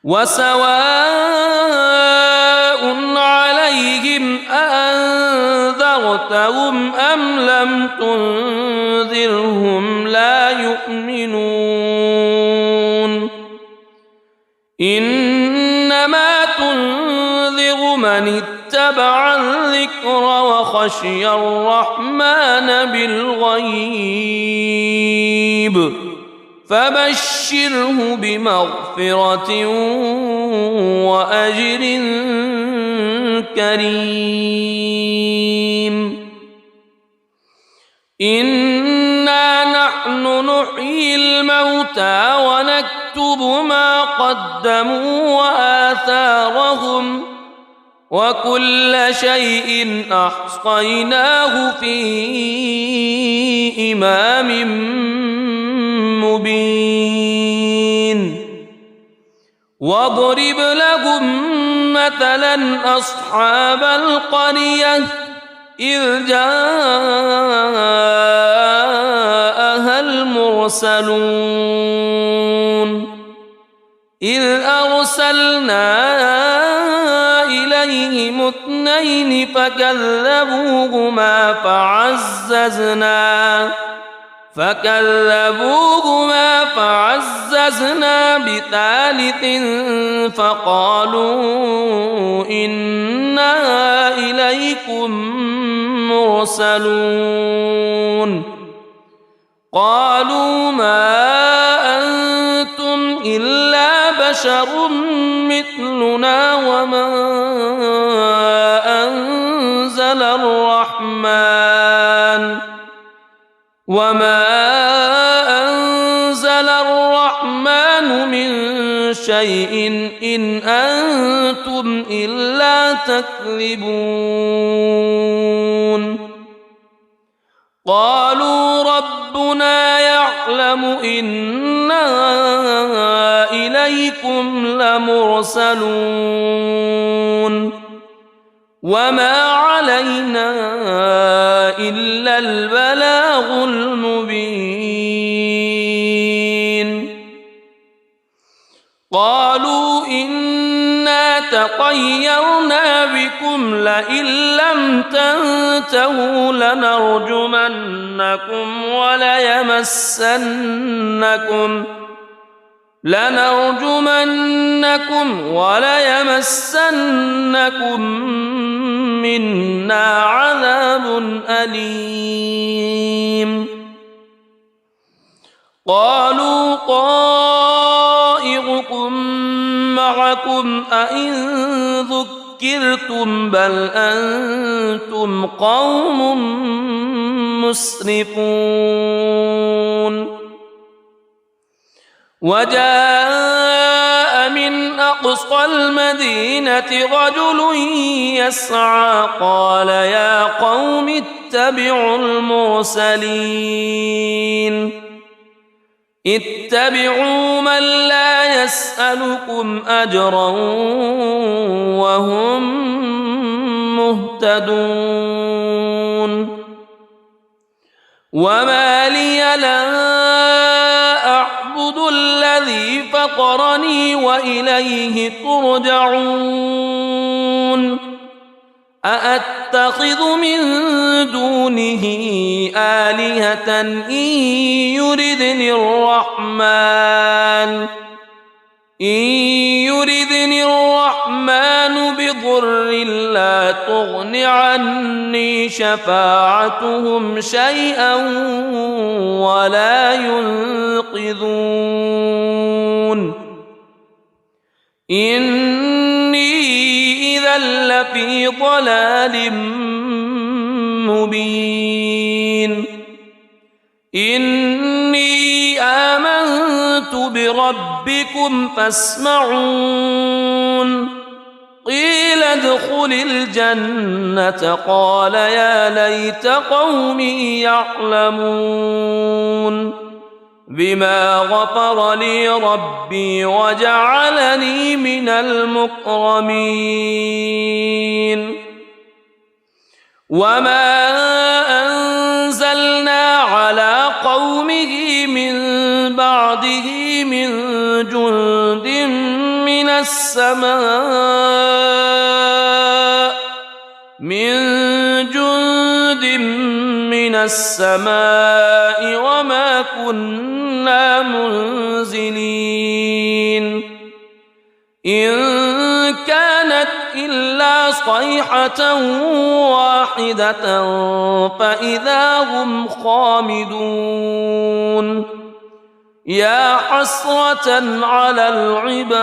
وسواء عليهم أأنذرتهم أم لم تنذرهم لا يؤمنون إنما تنذر من اتبع الذكر وخشي الرحمن بالغيب فبشره بمغفرة وأجر كريم إنا نحن نحيي الموتى ونكتب ما قدموا وآثارهم وكل شيء أحصيناه في إمام مبين واضرب لهم مثلا أصحاب القرية إذ جاءها المرسلون إذ أرسلنا إليهم اثنين فكذبوهما فعززنا بثالث فقالوا إنا إليكم مرسلون قالوا ما أنتم إلا بشر مثلنا وما أنزل الرحمن من شيء إن أنتم إلا تكذبون قالوا ربنا يعلم إنا إليكم لمرسلون وما علينا إلا البلاغ المبين قالوا إنا تطيرنا بكم لئن لم تنتهوا لنرجمنكم وليمسنكم منا عذاب أليم قالوا طائركم معكم أئن ذكرتم بل أنتم قوم مسرفون وجاء من أقصى المدينة رجل يسعى قال يا قوم اتبعوا اتبعوا من لا يسألكم أجرا وهم مهتدون وما لي لا أعبد الذي فطرني وإليه ترجعون أأتخذ من دونه آلهة إن يردني الرحمن بضر لا تغن عني شفاعتهم شيئا ولا ينقذون إني إذا لفي ضلال مبين إني آمنت بربكم فاسمعون قيل ادخل الجنة قال يا ليت قومي يعلمون بما غفر لي ربي وجعلني من المكرمين وما أنزلنا على قومه من بعده من جند من السماء وما كنا منزلين إن كانت إلا صيحة واحدة فإذا هم خامدون يا حسرة على العباد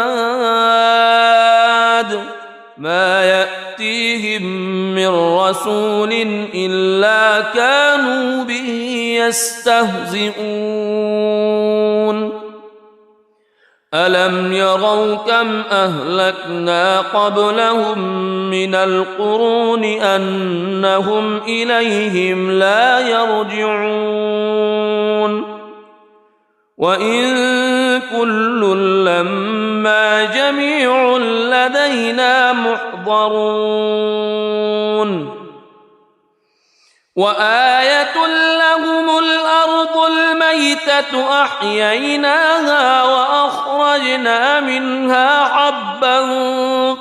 ما يأتيهم من رسول إلا كانوا به يستهزئون ألم يروا كم أهلكنا قبلهم من القرون أنهم إليهم لا يرجعون وإن كل لما جميع لدينا محضرون وآية لهم الأرض الميتة أحييناها وأخرجنا منها حبا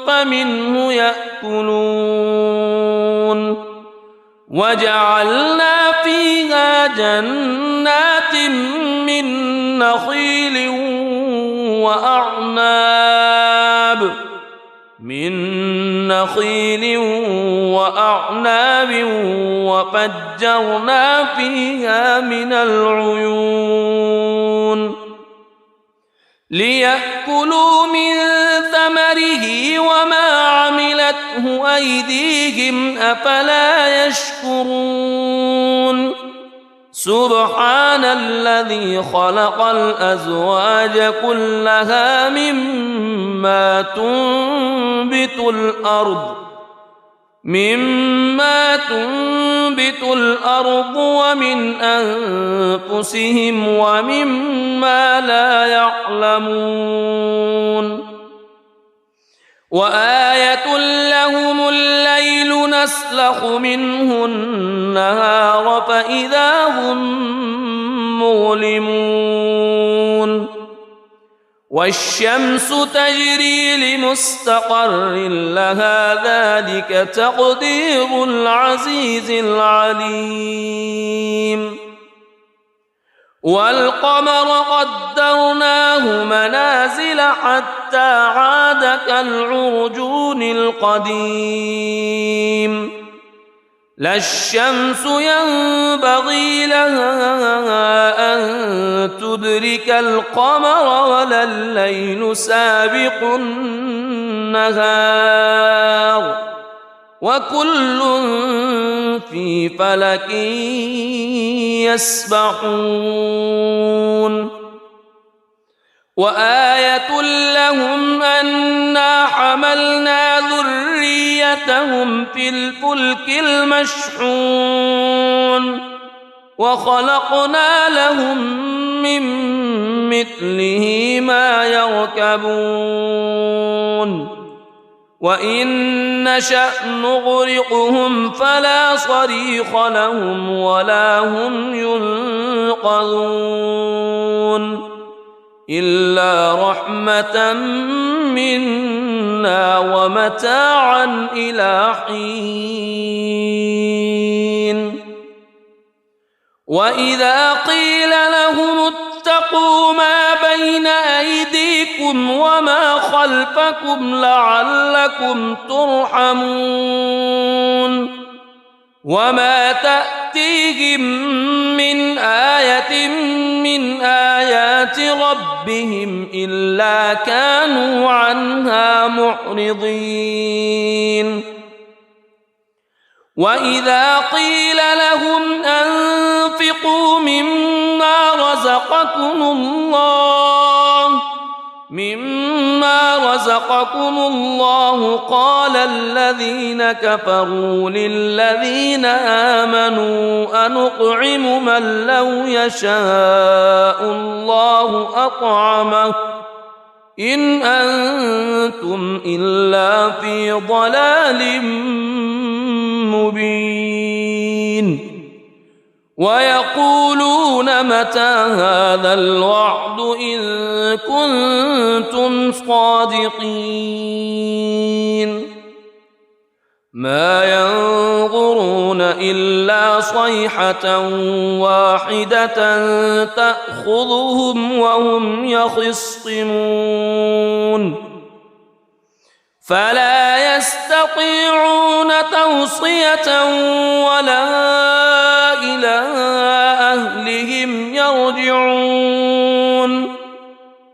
فمنه يأكلون وجعلنا فيها جنات من نخيل وأعناب وفجرنا فيها من العيون ليأكلوا من ثمره وما عملته أيديهم أفلا يشكرون سبحان الذي خلق الأزواج كلها مما تنبت الأرض مما تنبت الأرض ومن أنفسهم ومما لا يعلمون وآية لهم الليل نسلخ منه النهار فإذا هم مظلمون والشمس تجري لمستقر لها ذلك تقدير العزيز العليم والقمر قدرناه منازل حتى عاد كالعرجون القديم لا الشمس ينبغي لها أن تدرك القمر ولا الليل سابق النهار وكل في فلك يسبحون وآية لهم أنا حملنا ذريتهم في الفلك المشحون وخلقنا لهم من مثله ما يركبون وإن نشأ نغرقهم فلا صريخ لهم ولا هم ينقذون إلا رحمة منا ومتاعا إلى حين وإذا قيل لهم اتقوا ما بين أيديكم وما خلفكم لعلكم ترحمون وما تأتيهم من آية من آيات ربهم إلا كانوا عنها معرضين وإذا قيل لهم أنفقوا مما رزقكم الله قال الذين كفروا للذين آمنوا أنطعم من لو يشاء الله أطعمه إن أنتم إلا في ضلال مبين ويقولون متى هذا الوعد إن كنتم صادقين ما ينظرون إلا صيحة واحدة تأخذهم وهم يخصمون فلا يستطيعون توصية ولا إلى أهلهم يرجعون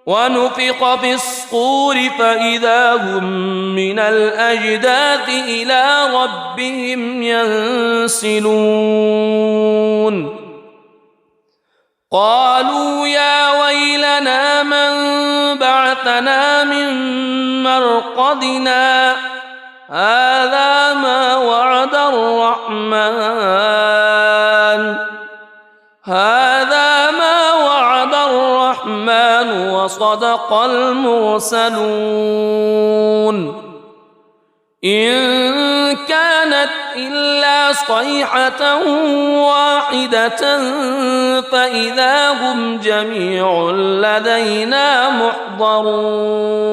ونفخ في الصور فإذا هم من الأجداث إلى ربهم ينسلون قالوا يا ويلنا من بعثنا من مرقدنا هذا ما وعد الرحمن وصدق المرسلون إن كانت إلا صيحة واحدة فإذا هم جميع لدينا محضرون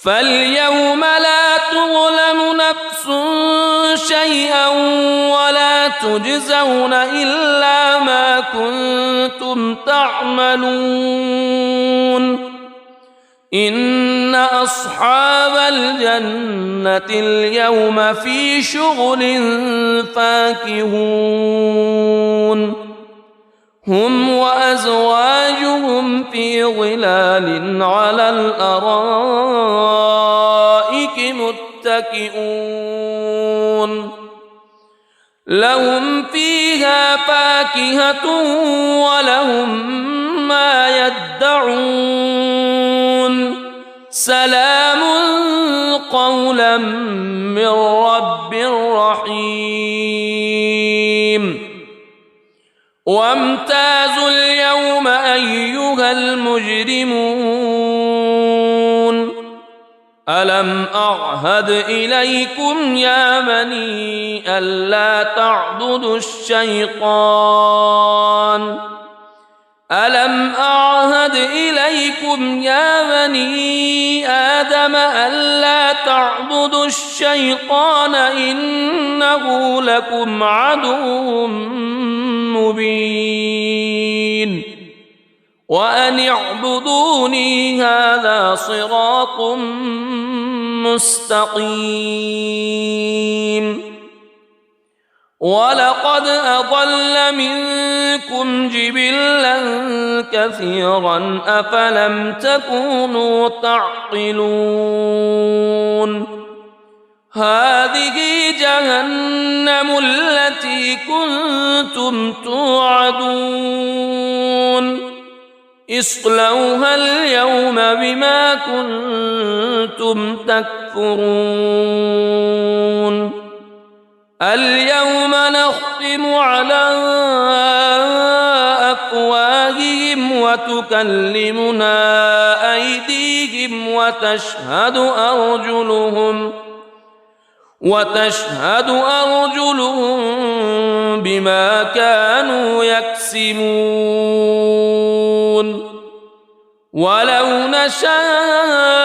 فاليوم لا تظلم نفس شيئا ولا تجزون إلا ما كنتم تعملون إن أصحاب الجنة اليوم في شغل فاكهون هم وأزواجهم في ظلال على الأرائك متكئون لهم فيها فاكهة ولهم ما يدعون سلام قولا من رب رحيم وامتازوا اليوم أيها المجرمون ألم أعهد إليكم يا بني ألا تعبدوا الشيطان ألم أعهد إليكم يا بني آدم ألا تعبدوا الشيطان إنه لكم عدو مبين وأن اعبدوني هذا صراط مستقيم ولقد أضل منكم جبلا كثيرا أفلم تكونوا تعقلون هذه جهنم التي كنتم توعدون اصلوها اليوم بما كنتم تكفرون اليوم نختم على أفواههم وتكلمنا أيديهم وتشهد أرجلهم بما كانوا يكسبون ولو نشاء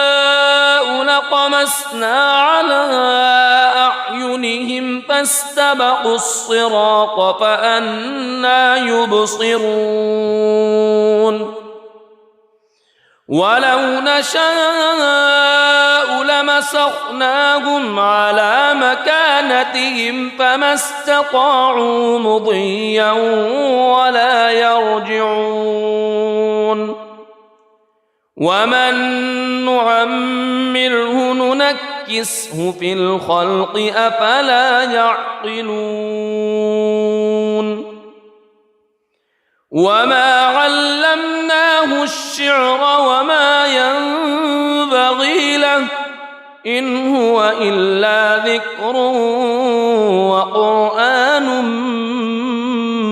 لطمسنا على أعينهم فاستبقوا الصراط فأنى يبصرون ولو نشاء لمسخناهم على مكانتهم فما استطاعوا مضيا ولا يرجعون ومن نعمره ننكسه في الخلق أفلا يعقلون وما علمناه الشعر وما ينبغي له إن هو إلا ذكر وقرآن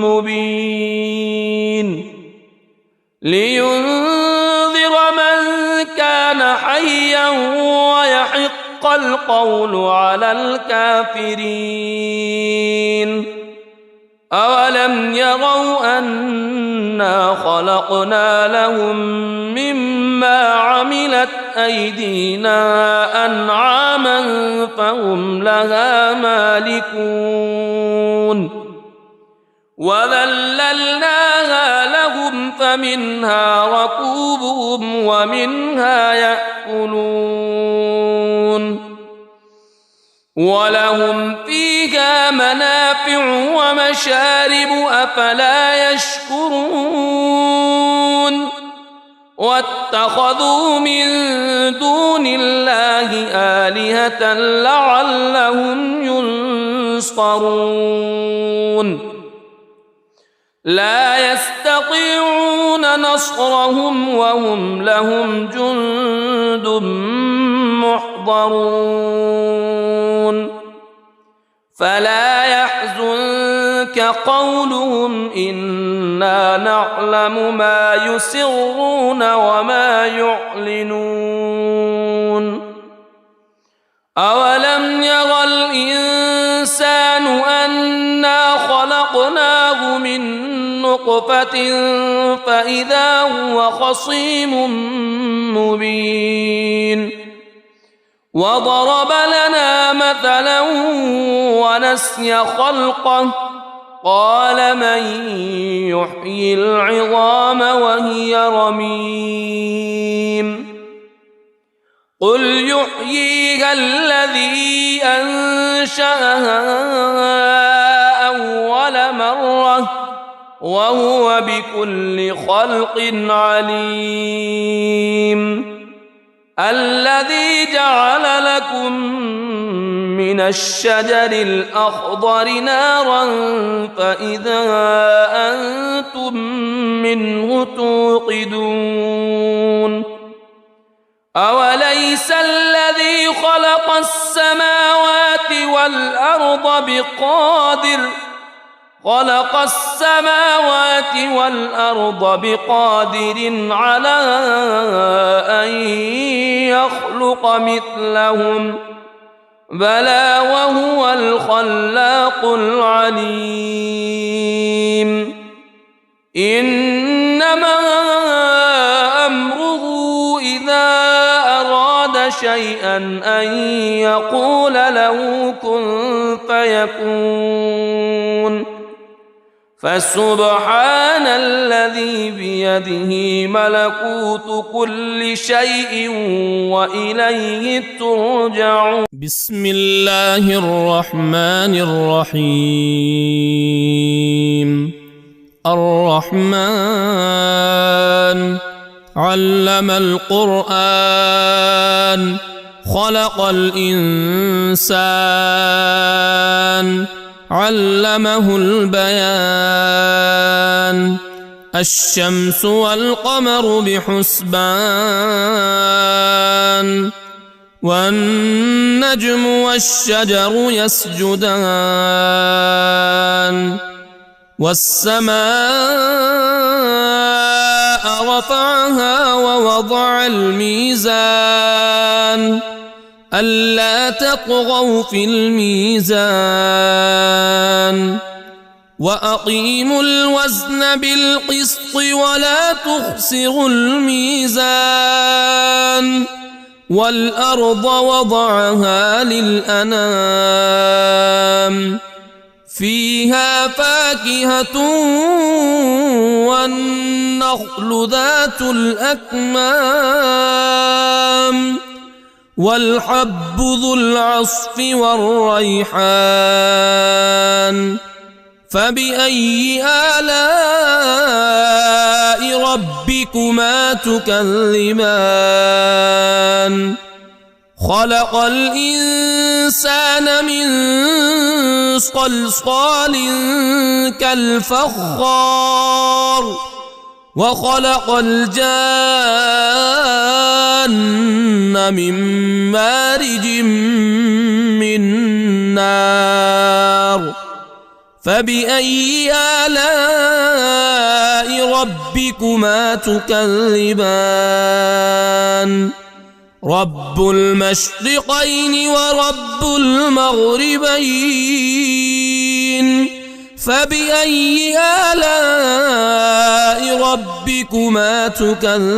مبين لينذر من كان حيا ويحق القول على الكافرين أولم يروا أنا خلقنا لهم مما عملت أيدينا أنعاما فهم لها مالكون وذللناها لهم فمنها ركوبهم ومنها يأكلون ولهم فيها منافع ومشارب أفلا يشكرون واتخذوا من دون الله آلهة لعلهم ينصرون لا يستطيعون نصرهم وهم لهم جند محضرون فلا يحزنك قولهم إنا نعلم ما يسرون وما يعلنون أولم يرى الإنسان أنا خلقناه من نطفة فإذا هو خصيم مبين وضرب لنا مثلا ونسي خلقه قال من يحيي العظام وهي رميم قل يحييها الذي أنشأها أول مرة وهو بكل خلق عليم الذي جعل لكم من الشجر الأخضر نارا فإذا أنتم منه توقدون أوليس الذي خلق خلق السماوات والأرض بقادر على أن يخلق مثلهم بلى وهو الخلاق العليم إنما أمره إذا أراد شيئا أن يقول له كن فيكون فسبحان الذي بيده ملكوت كل شيء وإليه ترجعون. بسم الله الرحمن الرحيم. الرحمن علم القرآن خلق الإنسان علمه البيان الشمس والقمر بحسبان والنجم والشجر يسجدان والسماء رفعها ووضع الميزان ألا تطغوا في الميزان وأقيموا الوزن بالقسط ولا تخسروا الميزان والأرض وضعها للأنام فيها فاكهة والنخل ذات الأكمام والحب ذو العصف والريحان فبأي آلاء ربكما تكذبان خلق الإنسان من صلصال كالفخار وخلق الجان من مارج من نار فبأي آلاء ربكما تكذبان رب المشرقين ورب المغربين فبأي آلاء ربكما تكذبان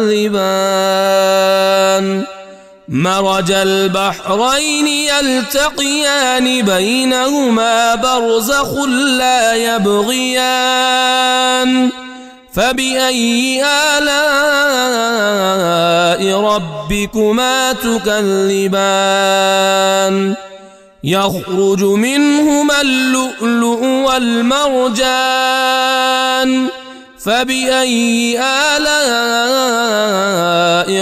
مرج البحرين يلتقيان بينهما برزخ لا يبغيان فبأي آلاء ربكما تكذبان يخرج منهما اللؤلؤ والمرجان فبأي آلاء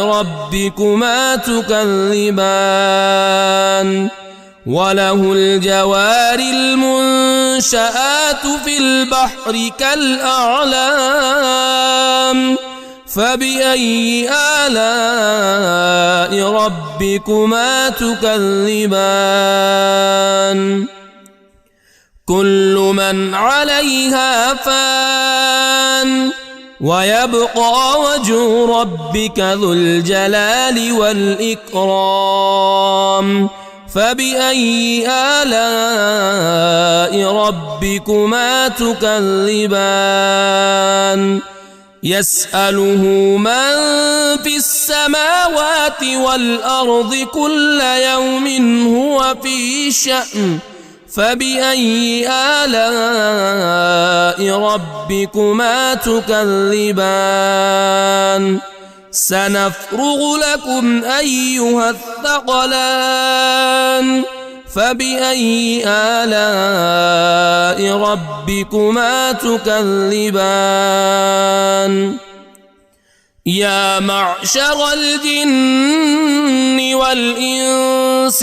ربكما تكذبان وله الجوار المنشآت في البحر كالأعلام فبأي آلاء ربكما تكذبان كل من عليها فان ويبقى وجه ربك ذو الجلال والإكرام فبأي آلاء ربكما تكذبان يسأله من في السماوات والأرض كل يوم هو في شأن فبأي آلاء ربكما تكذبان سنفرغ لكم أيها الثقلان فبأي آلاء ربكما تكذبان يا معشر الجن والإنس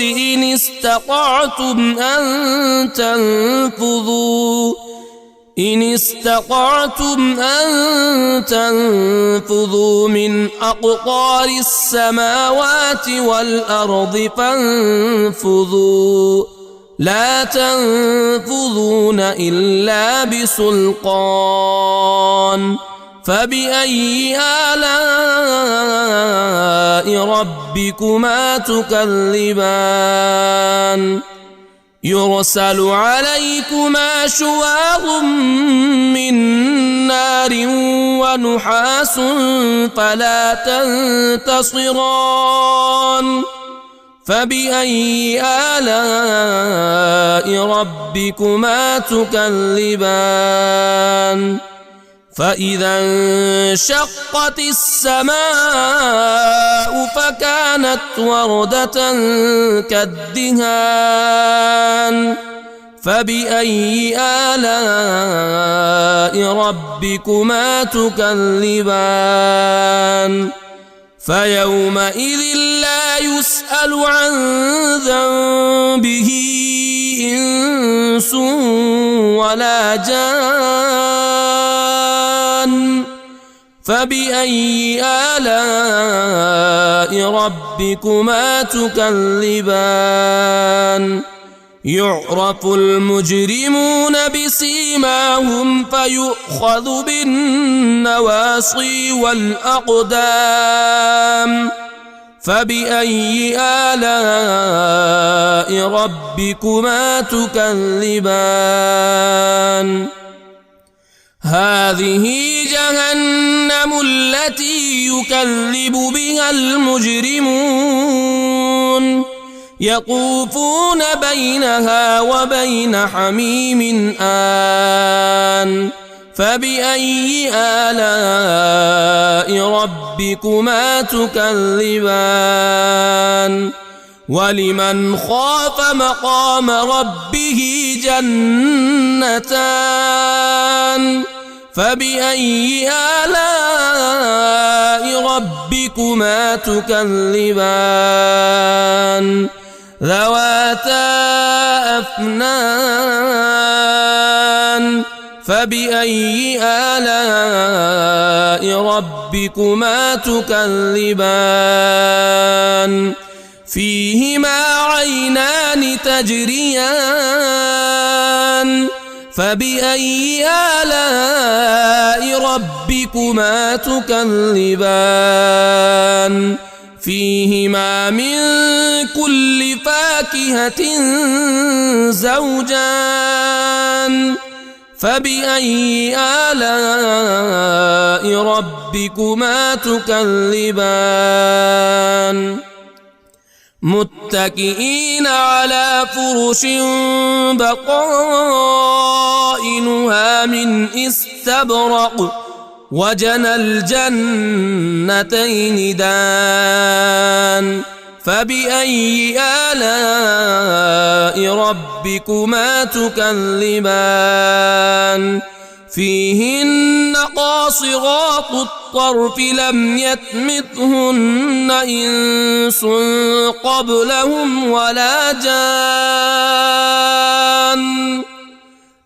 إن استطعتم أن تنفذوا من أقطار السماوات والأرض فانفذوا لا تنفذون إلا بسلطان فبأي آلاء ربكما تكذبان يرسل عليكما شواظ من نار ونحاس فلا تنتصران فبأي آلاء ربكما تكذبان فإذا انشقت السماء فكانت وردة كالدهان فبأي آلاء ربكما تكذبان فيومئذ لا يسأل عن ذنبه إنس ولا جان فبأي آلاء ربكما تكذبان يعرف المجرمون بسيماهم فيؤخذ بالنواصي والأقدام فبأي آلاء ربكما تكذبان هذه جهنم التي يكذب بها المجرمون يطوفون بينها وبين حميم آن فبأي آلاء ربكما تكذبان ولمن خاف مقام ربه جنتان فبأي آلاء ربكما تكذبان ذواتا أفنان فبأي آلاء ربكما تكذبان فيهما عينان تجريان فبأي آلاء ربكما تكذبان فيهما من كل فاكهة زوجان فبأي آلاء ربكما تكذبان متكئين على فرش بطائنها من استبرق وجنى الجنتين دان فبأي آلاء ربكما تكذبان فيهن قاصرات الطرف لم يطمثهن إنس قبلهم ولا جان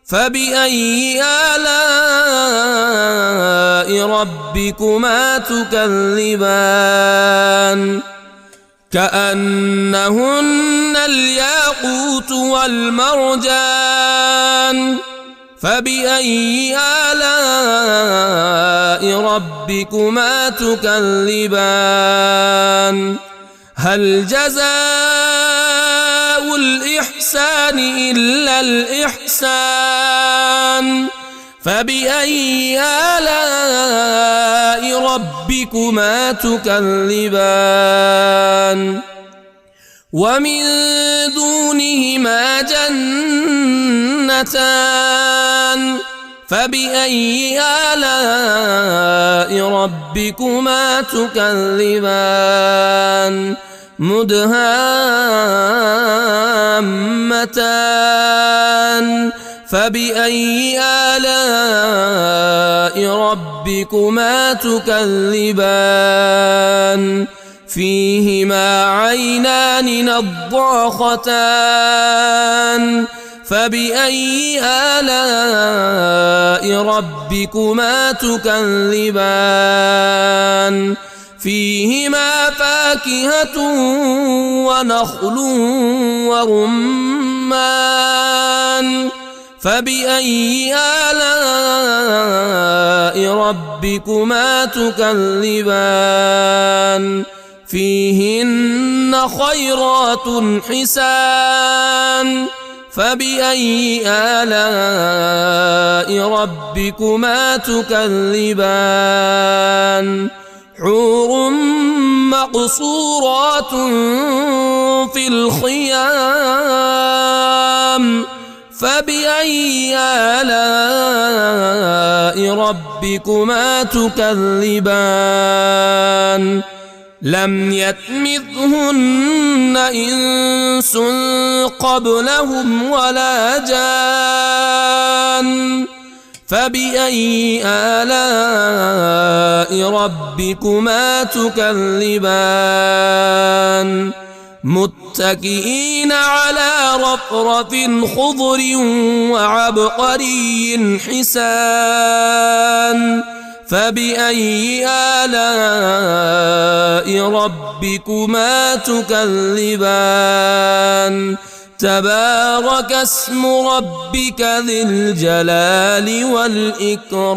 فبأي آلاء ربكما تكذبان كأنهن الياقوت والمرجان فبأي آلاء ربكما تكذبان هل جزاء الإحسان إلا الإحسان فبأي آلاء ربكما تكذبان ومن دونهما جنتان فبأي آلاء ربكما تكذبان مدهامتان فبأي آلاء ربكما تكذبان فيهما عينان نضاختان فبأي آلاء ربكما تكذبان فيهما فاكهة ونخل ورمان رمان فبأي آلاء ربكما تكذبان فيهن خيرات حسان فبأي آلاء ربكما تكذبان حور مقصورات في الخيام فبأي آلاء ربكما تكذبان لم يطمثهن إنس قبلهم ولا جان فبأي آلاء ربكما تكذبان متكئين على رفرف خضر وعبقري حسان فبأي آلاء ربكما تكذبان تبارك اسم ربك ذي الجلال والإكرام